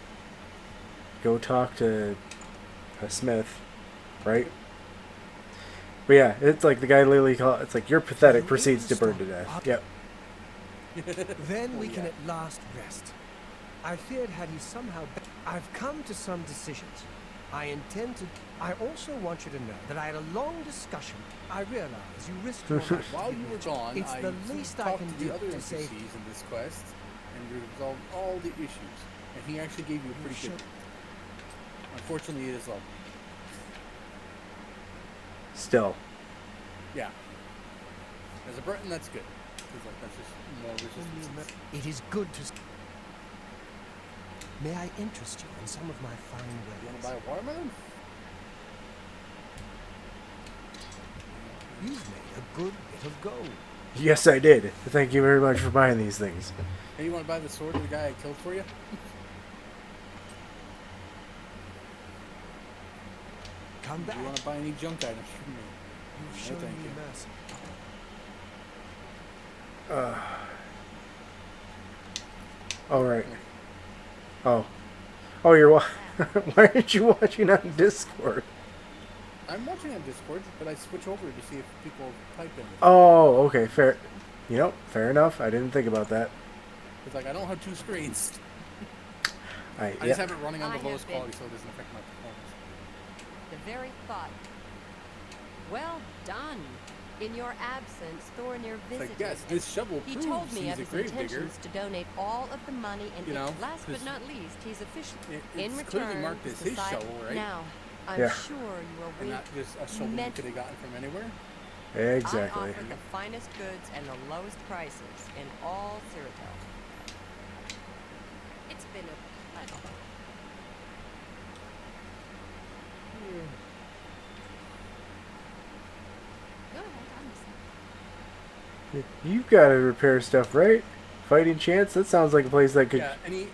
go talk to a smith, right? But yeah, it's like the guy literally it's like you're pathetic. You Proceeds to able to burn to stop? death. Yep. Then we Oh, can yeah. at last rest. I feared had he somehow... I've come to some decisions. I intend to... I also want you to know that I had a long discussion. I realize you risked your life. While you were gone, It's I the least I talked can to the do other to NPCs save... in this quest and resolved all the issues. And he actually gave you a pretty good. Unfortunately, it is low. Still. Yeah. As a Breton, that's good. Because like that's just more resistance. It is good to... May I interest you in some of my fine You want ways? to buy a watermelon? You've made a good bit of gold. Yes, I did. Thank you very much for buying these things. Hey, you want to buy the sword of the guy I killed for you? Come Do back. you want to buy any junk items from me? You've No, shown thank me you. mercy. All right. Oh. Oh, you're why aren't you watching on Discord? I'm watching on Discord, but I switch over to see if people type in. Oh, okay, fair. You know, fair enough. I didn't think about that. It's like I don't have two screens. I I just have it running on I the have lowest been- quality so it doesn't affect my performance. The very thought. Well done. In your absence, Thornir It's visited. like, yes, and this shovel he proves told me he's of a his grave digger. intentions to donate all of the money, and You know, last but 'cause not least, he's officially It's in clearly return. marked as the his site- shovel, right? Now, I'm Yeah. sure you are And waiting. not just a shovel you meant- could have gotten from anywhere. Exactly. I offer the finest goods and the lowest prices in all Cyrodiil. It's been a pleasure. Go ahead, I'm listening. You've got to repair stuff, right? Fighting Chance? That sounds like a place that could... Yeah, any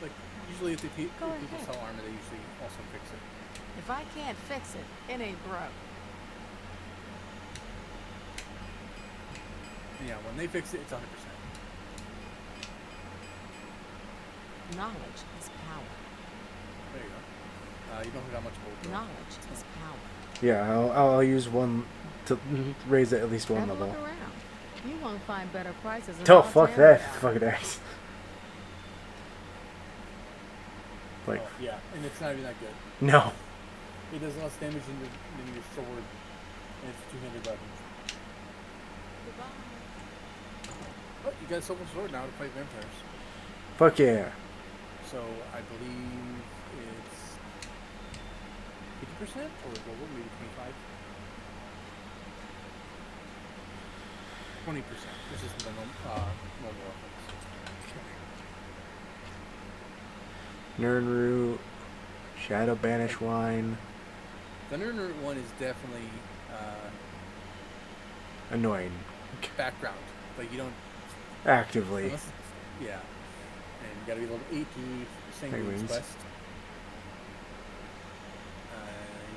like usually if the if Go people ahead. sell armor, they usually also fix it. If I can't fix it, it ain't broke. And yeah, when they fix it, it's 100%. Knowledge is power. There you go. You don't got much gold. though. Knowledge is power. Yeah, I'll use one to raise it at least one Have a level. look around. You won't find better prices. in Oh, all fuck town that now. fucking axe. Like, Oh, yeah, and it's not even that good. no. It does less damage than your sword, and it's a two-handed weapon. But you got a silver sword now to fight vampires. Fuck yeah. So I believe it's 50% or gold, maybe 25. 20%. This is the normal weapons. Nernroot, Shadow Banish Wine. The Nerd one is definitely Annoying. background. Like you don't. Actively. Unless, yeah. And you gotta be level 8 to do Sanguine's Penguins. quest.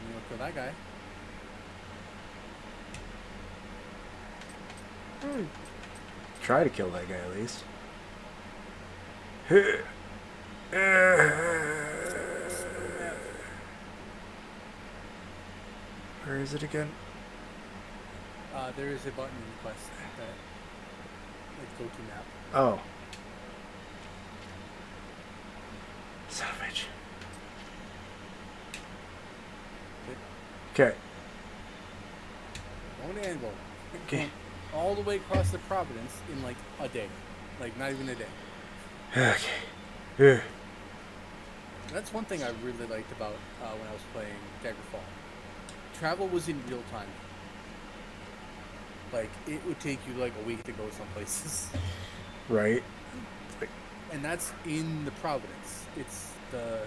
You wanna kill that guy. Try to kill that guy at least. Where is it again? There is a button in the quest that like go to map. Oh. Son of a bitch. Okay. One angle. Okay. All the way across the Providence in like a day. Like not even a day. Okay. That's one thing I really liked about when I was playing Daggerfall. Travel was in real time. Like, it would take you like a week to go some places. Right. And that's in the Providence. It's the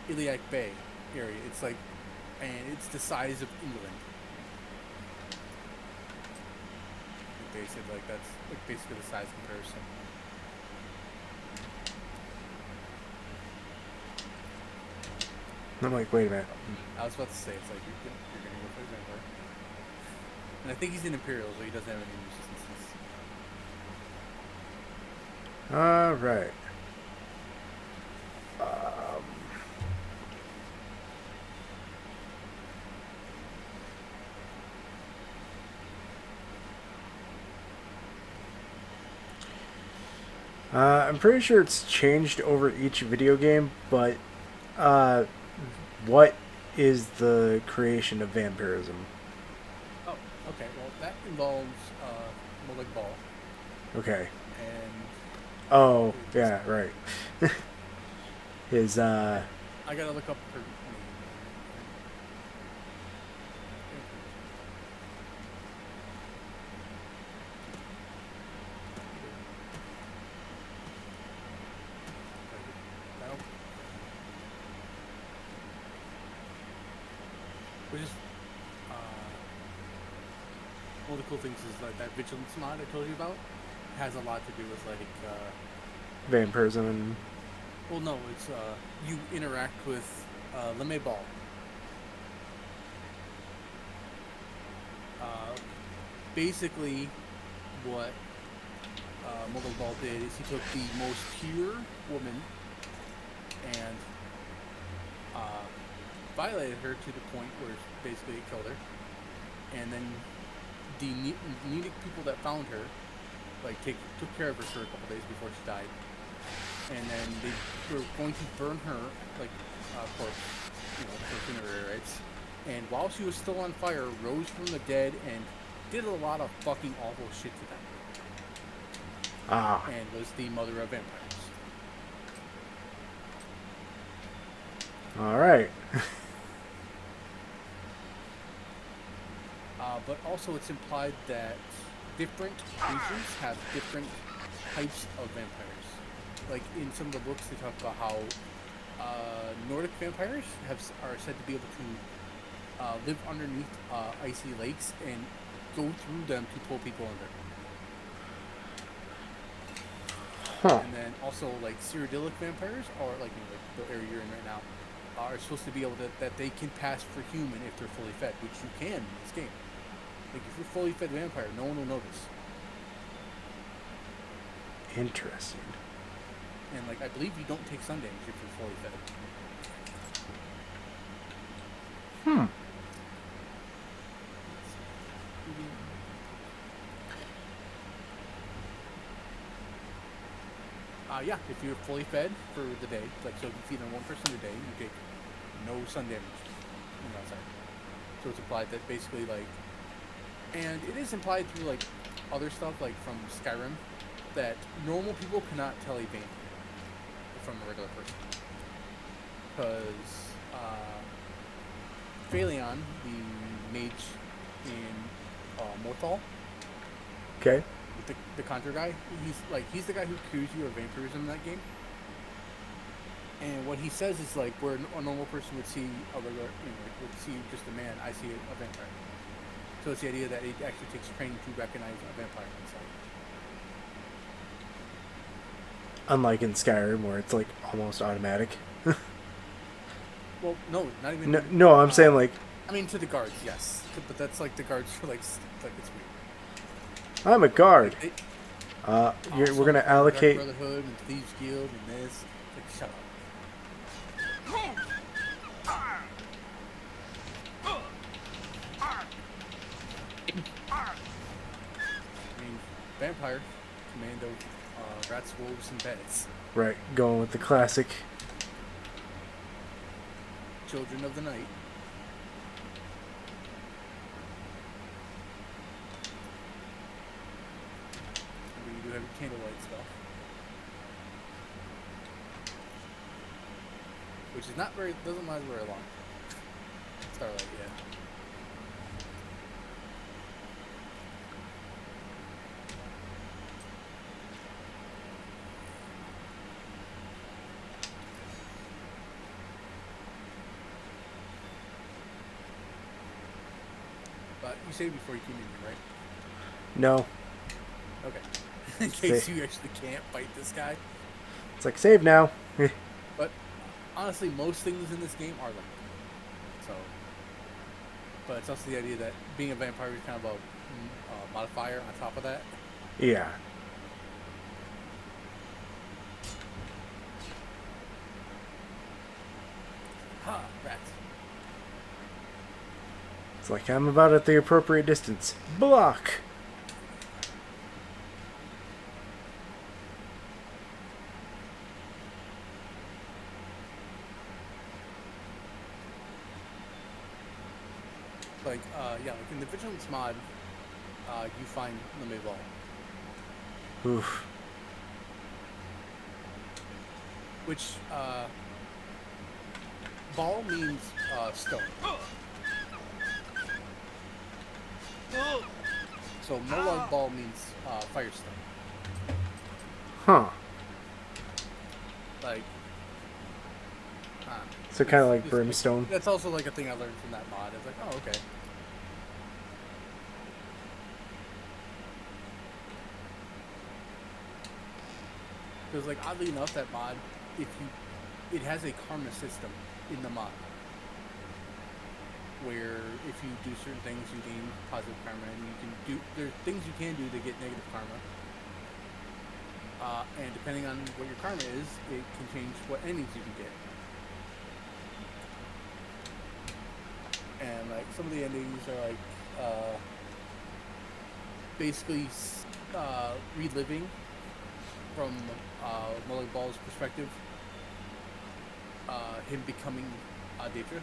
Iliac Bay area. It's like, and it's the size of England. They said like that's like basically the size comparison. I'm like, wait a minute. I was about to say it's like you're gonna go play vampire. And I think he's an Imperial, so he doesn't have any resistances. All right. I'm pretty sure it's changed over each video game, but what is the creation of vampirism? Oh, okay. Well, that involves Molag Bal, Okay. and Oh, yeah, right. His I gotta look up her name. Which is one of the cool things is like that vigilance mod I told you about has a lot to do with like vampirism and well no it's you interact with Lemme Ball. Basically what Molag Bal did is he took the most pure woman and violated her to the point where basically it killed her, and then the needy people that found her like took care of her for a couple days before she died, and then they were going to burn her like corpse, for funerary rites, and while she was still on fire, rose from the dead and did a lot of fucking awful shit to them. And was the mother of vampires. all right. But also it's implied that different regions have different types of vampires. Like in some of the books they talk about how Nordic vampires are said to be able to live underneath icy lakes and go through them to pull people under. Huh. And then also like Cyrodiilic vampires, or like in the area you're in right now, are supposed to be able to, that they can pass for human if they're fully fed, which you can in this game. Like if you're a fully fed vampire, no one will notice. Interesting. And like I believe you don't take sun damage if you're fully fed. Yeah, if you're fully fed for the day, like so if you feed on one person a day, you take no sun damage when you're outside. So it's implied that basically like, and it is implied through like other stuff like from Skyrim that normal people cannot tell a vampire from a regular person. Because Phaleon, the mage in Morthal, Okay. the Conjure guy, he's the guy who accused you of vampirism in that game. And what he says is like where a normal person would see a regular, would see just a man, I see a vampire. So it's the idea that it actually takes training to recognize a vampire inside. Unlike in Skyrim, where it's like almost automatic. Well, no, not even. No, I'm saying like. I mean, to the guards, yes, but that's like the guards for like it's weird. I'm a guard. Like, We're gonna allocate. Brotherhood and Thieves Guild and this. Like, shut up. I mean, vampire, commando, rats, wolves, and beds. Right, going with the classic. Children of the night. But you do have your candlelight stuff. Which is not very, doesn't last very long. Starlight, yeah. you saved before you came in here, right? No. Okay. In case you actually can't fight this guy. It's like, save now. But honestly, most things in this game are like that. So, but it's also the idea that being a vampire is kind of a modifier on top of that. Yeah. Ha! Rats. It's like, I'm about at the appropriate distance. Block! Like, yeah, like in the Vigilance mod, you find Lime Ball. Oof. Which, ball means, stone. So Molag Ball means, firestone. Huh. Like, So kind of like it's- brimstone. That's also like a thing I learned from that mod. It's like, oh, okay. Because like oddly enough, that mod, it has a karma system in the mod, where if you do certain things, you gain positive karma, and you can do there are things you can do to get negative karma. And depending on what your karma is, it can change what endings you can get. And like some of the endings are like basically reliving from Molag Ball's perspective, him becoming Daedra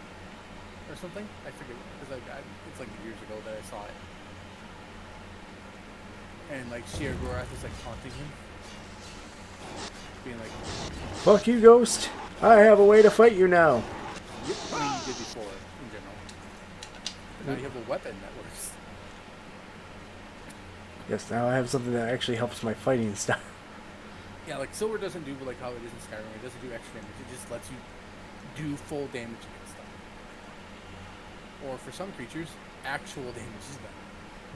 or something. I forget because it's like years ago that I saw it. And like Shia Gorath is like taunting him, being like, Fuck you, Ghost! I have a way to fight you now! "Yep, I mean you did before in general, but now you have a weapon that works." Yes, now I have something that actually helps my fighting style. Yeah, like Silver doesn't do like how it is in Skyrim. It doesn't do extra damage. It just lets you do full damage against them. Or for some creatures, actual damage is done.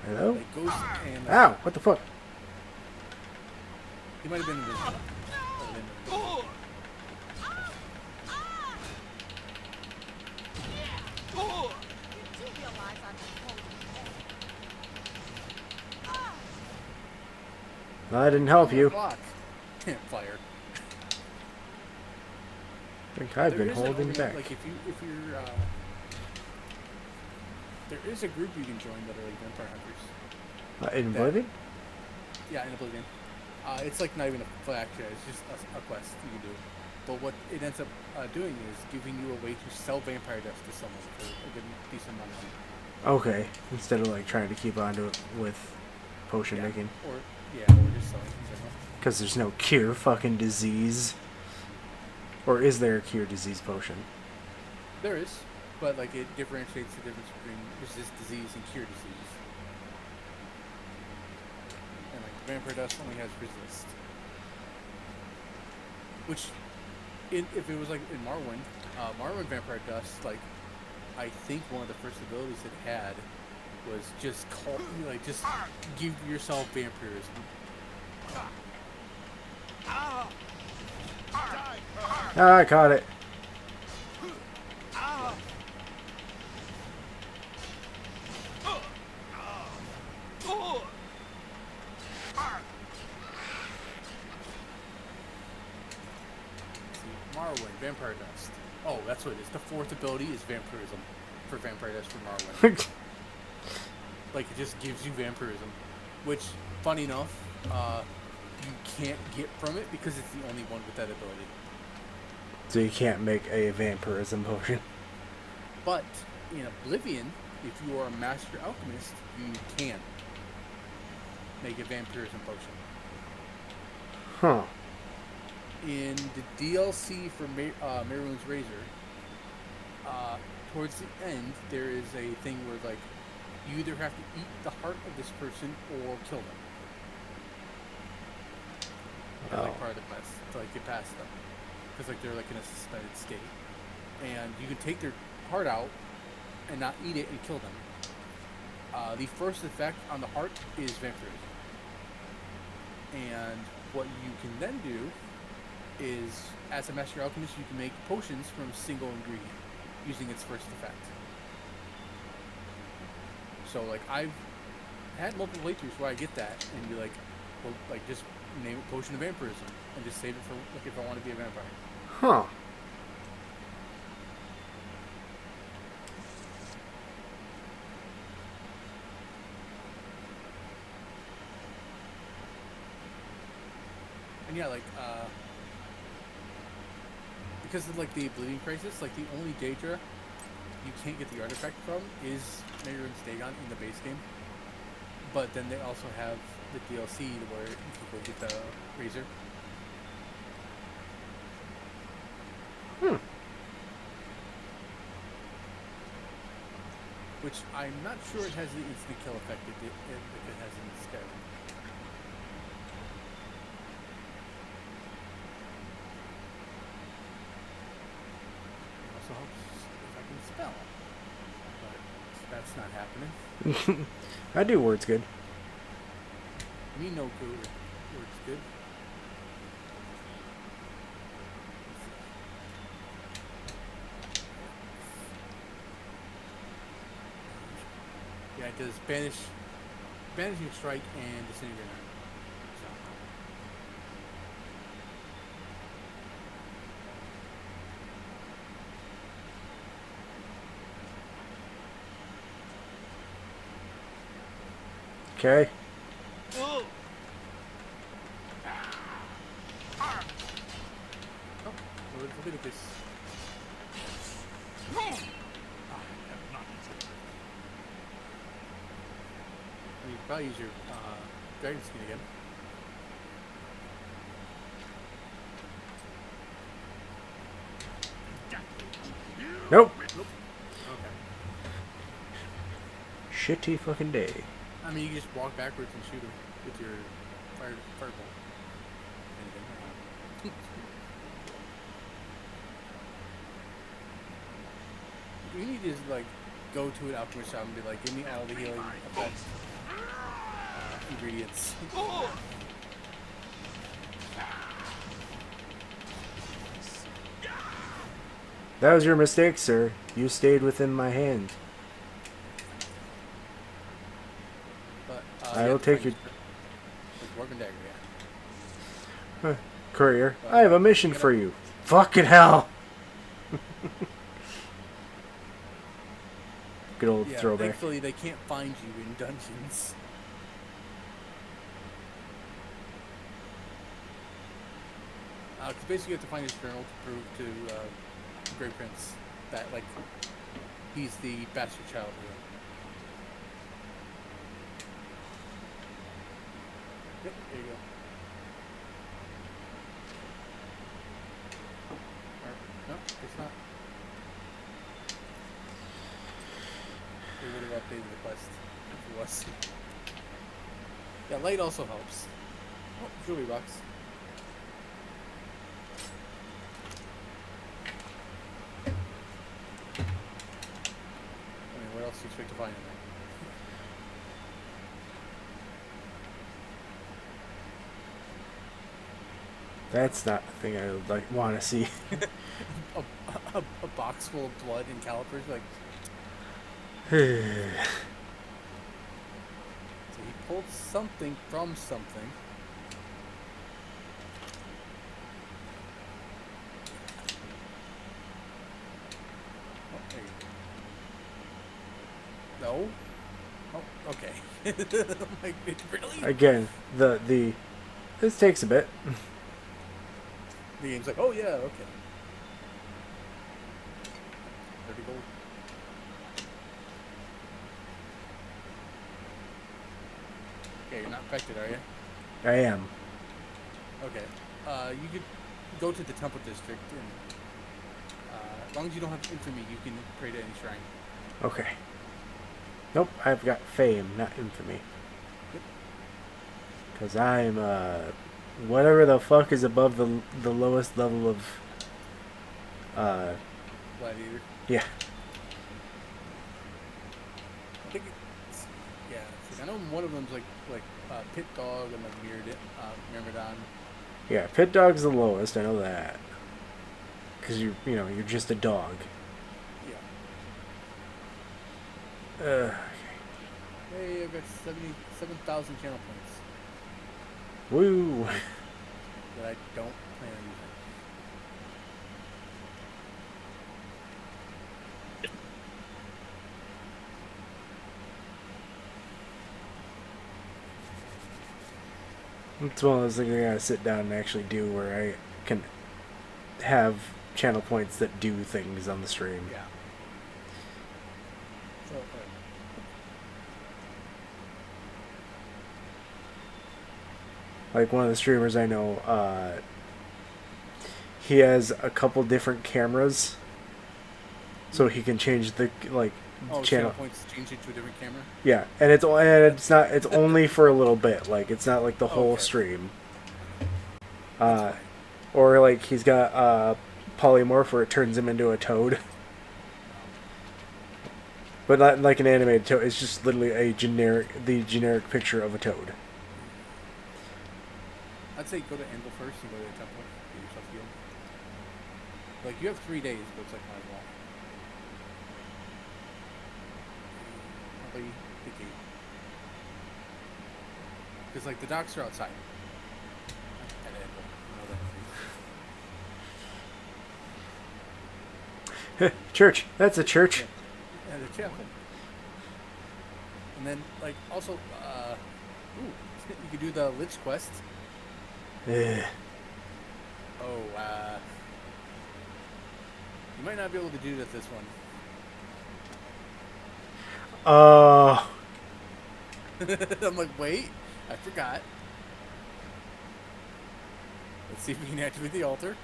Hello? Like Ghost and Ow! What the fuck? he might have been invisible. I didn't help you. Block. Campfire. I think I've There been is an holding ornament, back. Like if you're there is a group you can join that are like vampire hunters. In Oblivion? Yeah, in Oblivion. It's like not even a flag, it's just a quest you can do. But what it ends up doing is giving you a way to sell vampire dust to someone for a good decent amount of money. Okay. Instead of like trying to keep onto it with potion making. Or just selling in general. Because there's no cure fucking disease. Or is there a cure disease potion? There is, but like it differentiates the difference between resist disease and cure disease. And like vampire dust only has resist. Which, if it was like in Morrowind, Morrowind vampire dust, like I think one of the first abilities it had was just just give yourself vampirism. Ah, I caught it. Morrowind, vampire dust. Oh, that's what it is. The fourth ability is vampirism for vampire dust for Morrowind. Like it just gives you vampirism, which, funny enough, you can't get from it because it's the only one with that ability. So you can't make a vampirism potion. But in Oblivion, if you are a master alchemist, you can make a vampirism potion. Huh. In the DLC for Mehrunes Razor, towards the end, there is a thing where like you either have to eat the heart of this person or kill them. That's like part of the quest to like get past them, because like they're like in a suspended state, and you can take their heart out and not eat it and kill them. The first effect on the heart is vampirism. And what you can then do is, as a master alchemist, you can make potions from a single ingredient using its first effect. So, like, I've had multiple playthroughs where I get that and be like, well, like, just name it Potion of Vampirism and just save it for, like, if I want to be a vampire. Huh. And yeah, like, because of, like, the Oblivion crisis, like, the only Daedra you can't get the artifact from is Mehrunes Dagon in the base game. But then they also have the DLC where you can go get the Razor. Which I'm not sure it has the instant kill effect that it has in Skyrim. It also helps if I can spell. But that's not happening. I do words good. Me no good. Works good. Yeah, it does banishing strike and disintegrator. So. Okay. Oh, Leviticus. You could probably use your dragon skin again. Nope. Okay. Shitty fucking day. I mean, you can just walk backwards and shoot him with your fireball. Anything. You need to like go to an alchemist shop and be like, give me all the healing effects, ingredients. That was your mistake, sir. You stayed within my hand. But I you will have to take find your Dwarven dagger, yeah. courier. I have a mission for you. Fucking hell. Good old Yeah, throwback. thankfully they can't find you in dungeons. Because basically you have to find his journal to prove to Grey Prince that, like, he's the bastard child of him. Yep, there you go. Or, no, it's not. They would have updated the quest if it was. Yeah, light also helps. Oh, jewelry box. I mean, what else do you expect to find in there? That's not the thing I would like want to see. a box full of blood and calipers, like. So he pulled something from something. Oh, there you go. No. Oh, okay. I'm like, really? Again, the this takes a bit. The game's like, oh yeah, okay. 30 gold. Okay, you're not infected, are you? I am. Okay. You could go to the temple district, and as long as you don't have infamy, you can pray to any shrine. Okay. Nope, I've got fame, not infamy. Yep. Because I'm, whatever the fuck is above the lowest level of, Gladiator. yeah. I think Yeah, I know one of them's like Pit Dog and like Myrmidon. Yeah, Pit Dog's the lowest. I know that. Because you're just a dog. Yeah. Uh, Hey, I've got 77,000 channel points woo. that I don't plan on using. It's one of those things I gotta sit down and actually do where I can have channel points that do things on the stream. Yeah. So, Like one of the streamers I know, he has a couple different cameras, so he can change the channel points change it to a different camera. Yeah, and it's only for a little bit. Like it's not like the whole Okay. stream. That's fine. Or like he's got polymorph where it turns him into a toad. But not like an animated toad. It's just literally the generic picture of a toad. I'd say go to Anvil first and go to the temple. Get yourself healed. Like you have 3 days, but it's like might as well. Probably the gate. Because like the docks are outside. At Anvil. You know that. Church. That's a church. And the chapel. And then like also you could do the Lich quest. Ugh. Oh, you might not be able to do that this one. I'm like, wait, I forgot. Let's see if we can activate the altar.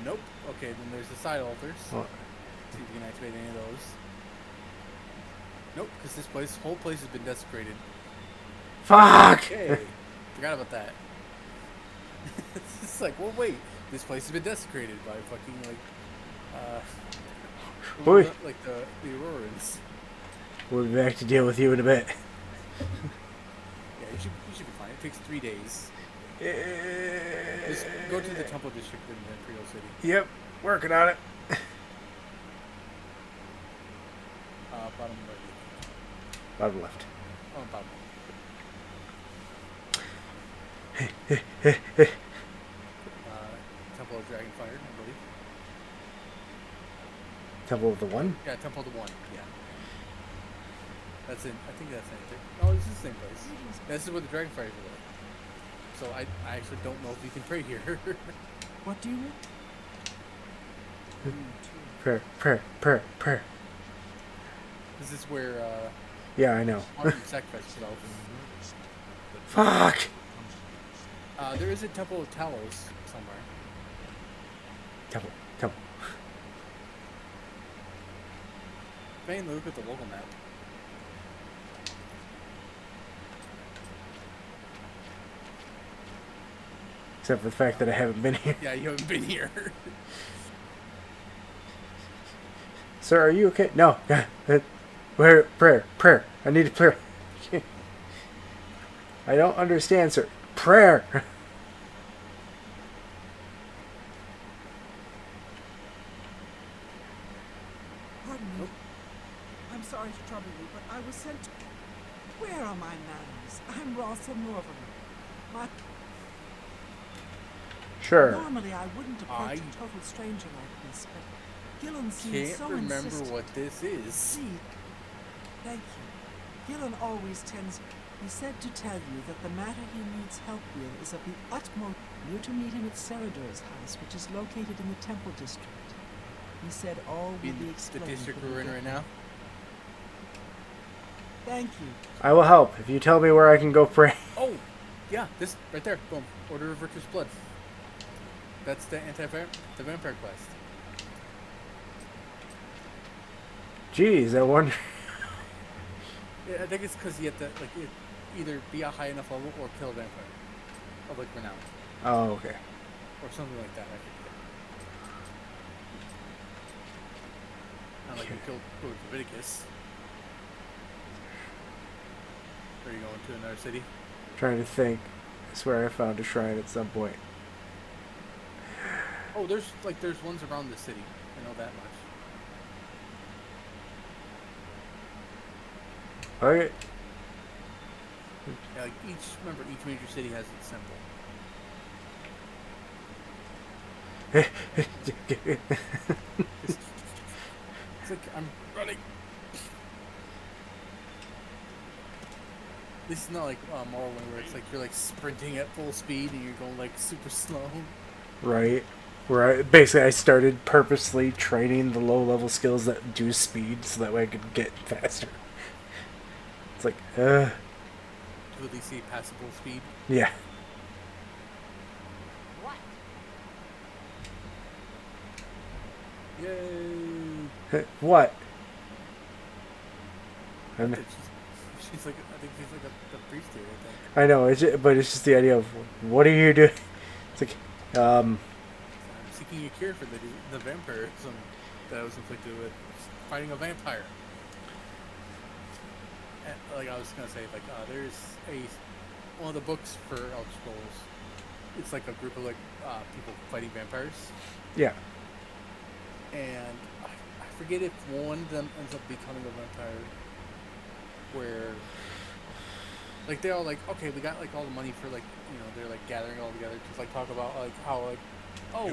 Nope. Okay, then there's the side altars. What? See if we can activate any of those. Nope, because this whole place has been desecrated. Fuck! Okay. Forgot about that. It's just like, well, wait. This place has been desecrated by fucking, Boy. like the Aurorans. We'll be back to deal with you in a bit. Yeah, you should be fine. It takes 3 days. Just go to the Temple District in Imperial City. Yep, working on it. Bottom right. Bottom left. Oh, bottom. Temple of Dragonfire, I believe. Temple of the One? Yeah, Temple of the One. Yeah. That's in. I think that's in it. Oh, this is the same place. This is where the Dragonfire is. So I actually don't know if you can pray here. What do you mean? Prayer. This is where Yeah, I know. Martin sacrificed himself. Fuck! There is a Temple of Talos somewhere. Temple. Mainly look at the local map. Except for the fact that I haven't been here. Yeah, you haven't been here. Sir, are you okay? No. Where? Prayer. I need a prayer. I don't understand, sir. Prayer. Pardon me. I'm sorry to trouble you, but I was sent. Where are my manners? I'm Rossa Northern. Sure. Normally I wouldn't approach a total stranger like this, but Gillen seemed Can't so remember insistent. what this is. See, thank you. Gillen always tends. He said to tell you that the matter he needs help with is of the utmost. You're to meet him at Serador's house, which is located in the Temple District. He said all will be The explained. district when we're we in get right there. now. Thank you. I will help if you tell me where I can go pray. Oh, yeah, this right there. Boom. Order of Virtuous Blood. That's the the vampire quest. Jeez, I wonder. Yeah, I think it's because you have to either be a high enough level or kill a vampire of renown Oh, okay. or something like that. I forget. Not like you killed Leviticus. Are you going to another city? Trying to think. I swear I found a shrine at some point. Oh, there's ones around the city. I know that much. Okay. Yeah, like each major city has its symbol. It's like I'm running. This is not like Morrowind where it's like you're like sprinting at full speed and you're going like super slow. Right. Where I started purposely training the low level skills that do speed so that way I could get faster. It's like, To at least see passable speed. yeah. What? Yay! What? I think she's like the priest here. I think. I know, but it's just the idea of what are you doing? It's like, I'm seeking a cure for the vampirism that I was inflicted with fighting a vampire. And, like I was gonna say, like there's one of the books for Elder Scrolls. It's like a group of people fighting vampires, yeah. and I forget if one of them ends up becoming a vampire. Where like they're all like, okay, we got like all the money for like they're like gathering all together to like talk about like how like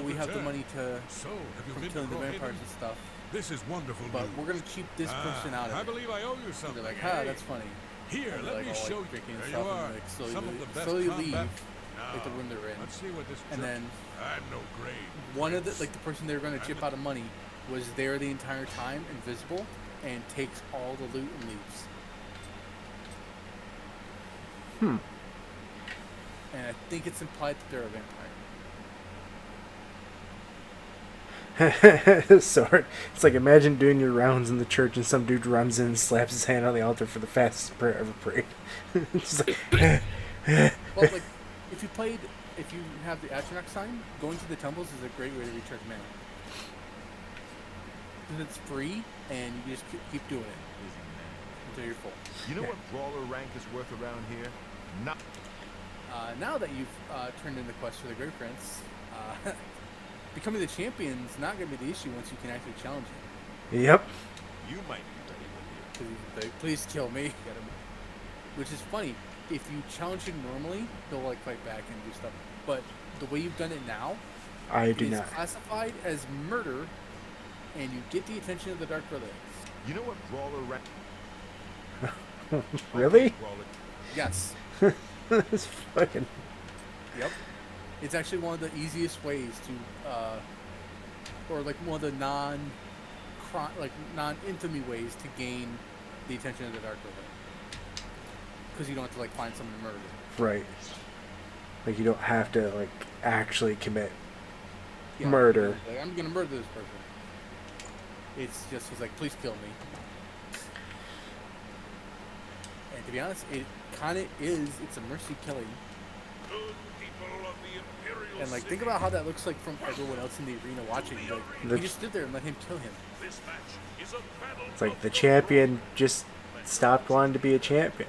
we have the money to So, have you from been to killing the vampires Oblivion? and stuff, This is wonderful but news. we're gonna keep this person out I of it. believe I owe you And something. they're like, eh? that's funny. Here, And they're, let me all, show like, you. drinking and There stuff, you are. and like Some of the best slowly combat. leave like the Now, room they're in. let's see what this And jerk- then I'm no great. one of the prince. like the person they were gonna chip out of money was there the entire time, invisible, and takes all the loot and leaves. And I think it's implied that they're a vampire. Sword. It's like imagine doing your rounds in the church and some dude runs in and slaps his hand on the altar for the fastest prayer ever prayed. It's like, Well, like if you have the Atronach sign, going to the temples is a great way to recharge mana. Because it's free and you just keep doing it until you're full. You know what brawler rank is worth around here? Not. Now that you've turned in the quest for the Great Prince, becoming the champion's not going to be the issue once you can actually challenge him. yep. You might be ready with Because he's like, please kill me. Which is funny. If you challenge him normally, he'll like fight back and do stuff. But the way you've done it now I do is not. classified as murder, and you get the attention of the Dark Brothers. you. You know what brawler rank? Really? Brawler. Yes. It's fucking. Yep. It's actually one of the easiest ways to, or like one of the non-infamy ways to gain the attention of the Dark Brother. Because you don't have to like find someone to murder. Right. Like you don't have to like actually commit Yeah, murder. Like, I'm gonna murder this person. It's just he's like, please kill me. And to be honest, it kind of is. It's a mercy killing. Good people of the Imperial And like, think City. about how that looks like from everyone else in the arena watching. Like, he just stood there and let him kill him. This match is a battle It's like of the champion just stopped wanting to be a champion.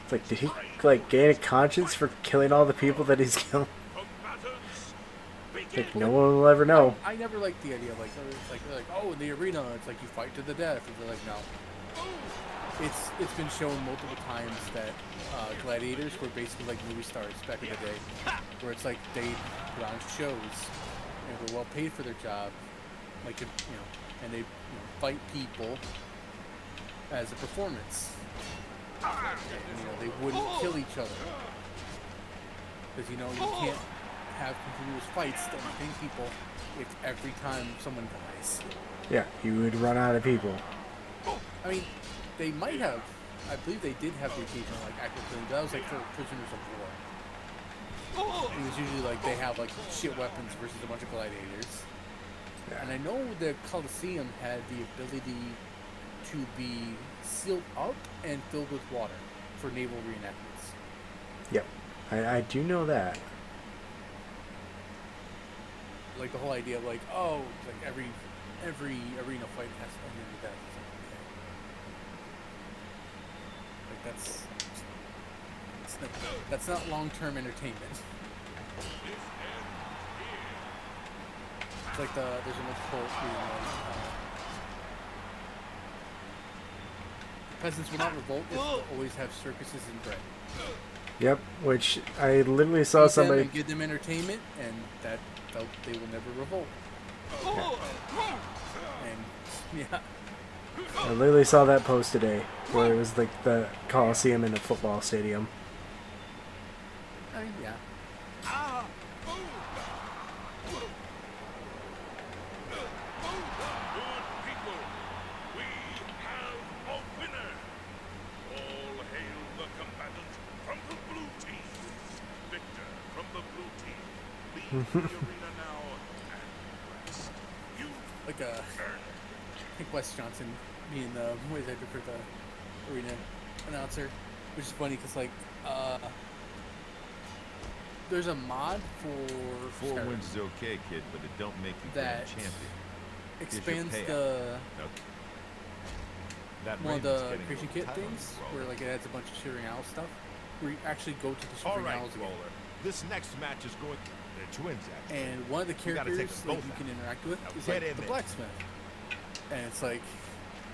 It's like, did he like gain a conscience for killing all the people that he's killed? combatants. Like no one will ever know. I never liked the idea of like, it's like they're like, oh, in the arena, it's like you fight to the death. And they're like, no. It's been shown multiple times that gladiators were basically like movie stars back in the day, where it's like they put on shows and were well paid for their job, like and they fight people as a performance. And, they wouldn't kill each other because you can't have continuous fights to entertain people if every time someone dies. Yeah, you would run out of people. I mean, they might have. I believe they did have the occasional like active killing, but that was like for prisoners of war. It was usually like they have like shit weapons versus a bunch of gladiators. Yeah. And I know the Colosseum had the ability to be sealed up and filled with water for naval reenactments. Yep, I do know that. Like the whole idea of like, oh, like every arena fight has to end in death. It's like, okay. Like That's not long-term entertainment. It's like there's a quote being like, peasants will not revolt if they always have circuses and bread. Yep, which I literally saw Feed them somebody. and give them entertainment, and that they will never revolt. And yeah, I literally saw that post today, where it was like the Coliseum in a football stadium. I mean, yeah. Good people, we have a winner. All hail the combatant from the blue team. Victor from the blue team. Leave the arena now and rest. You Like I think Wes Johnson being the voice actor for the arena announcer, which is funny because like there's a mod for 4 Skyrim wins is okay, kid, but it don't make you that grand champion. expands payout. the That one of Raven's the getting a creation little kit tight on things you, where Roller. like it adds a bunch of Shivering Owl stuff where you actually go to the All Shivering right, Owls again. Roller. This next match is going. They're twins, actually. And one of the We gotta take characters them like both you out. can interact with Now is get like in the there. blacksmith, and it's like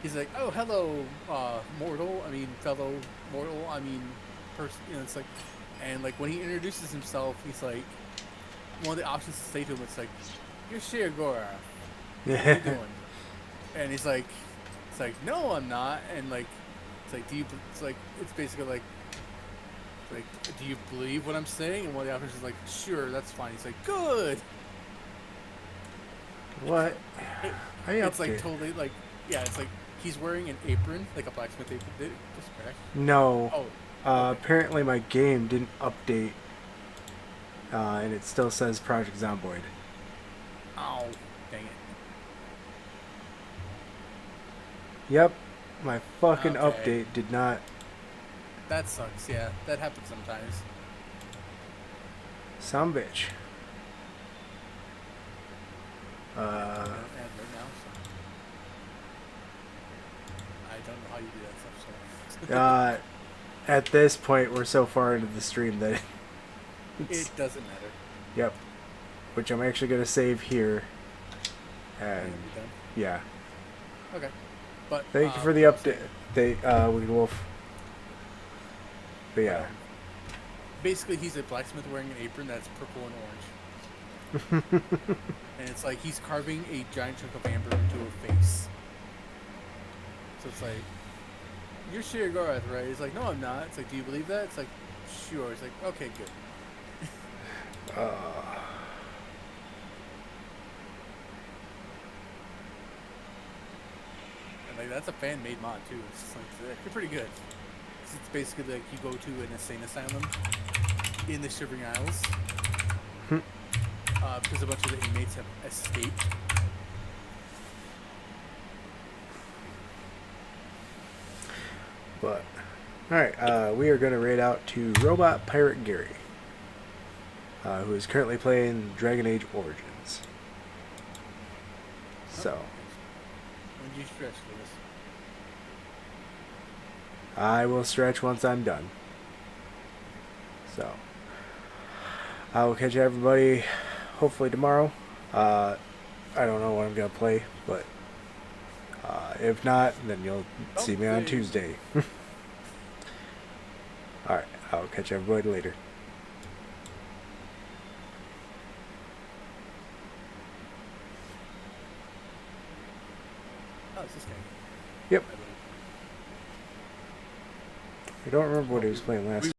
he's like, oh hello, fellow mortal, person. You know, it's like, and like when he introduces himself, he's like, one of the options to say to him, it's like, you're Shiogora. What are you doing? And he's like, it's like, no, I'm not. And like, it's like, it's basically like, do you believe what I'm saying? And one of the options is like, sure, that's fine. He's like, good. What? It's like totally like, yeah, it's like he's wearing an apron, like a blacksmith apron. Did it just crash? No. Oh, okay. Apparently my game didn't update, and it still says Project Zomboid. Oh, dang it. Yep, my fucking Okay. update did not. That sucks. Yeah, that happens sometimes. Some bitch. And right now, so. I don't know how you do that stuff. So At this point, we're so far into the stream that it doesn't matter. Yep. Which I'm actually gonna save here. And You're done. yeah. Okay. But Thank you for the update. Wicked Wolf. But yeah. Basically, he's a blacksmith wearing an apron that's purple and orange. And it's like he's carving a giant chunk of amber into a face. So it's like, you're Shiogarath, right? He's like, no, I'm not. It's like, do you believe that? It's like, sure. It's like, okay, good. And like that's a fan-made mod too. It's like they're pretty good. It's basically like you go to an insane asylum in the Shivering Isles because a bunch of the inmates have escaped. But alright, we are gonna raid out to Robot Pirate Gary. Who is currently playing Dragon Age Origins. So When do you stretch, Lewis? I will stretch once I'm done. So I will catch everybody hopefully tomorrow. I don't know what I'm gonna play, but if not, then you'll see me on Tuesday. Alright, I'll catch everybody later. Oh, it's this guy. Yep. I don't remember what he was playing last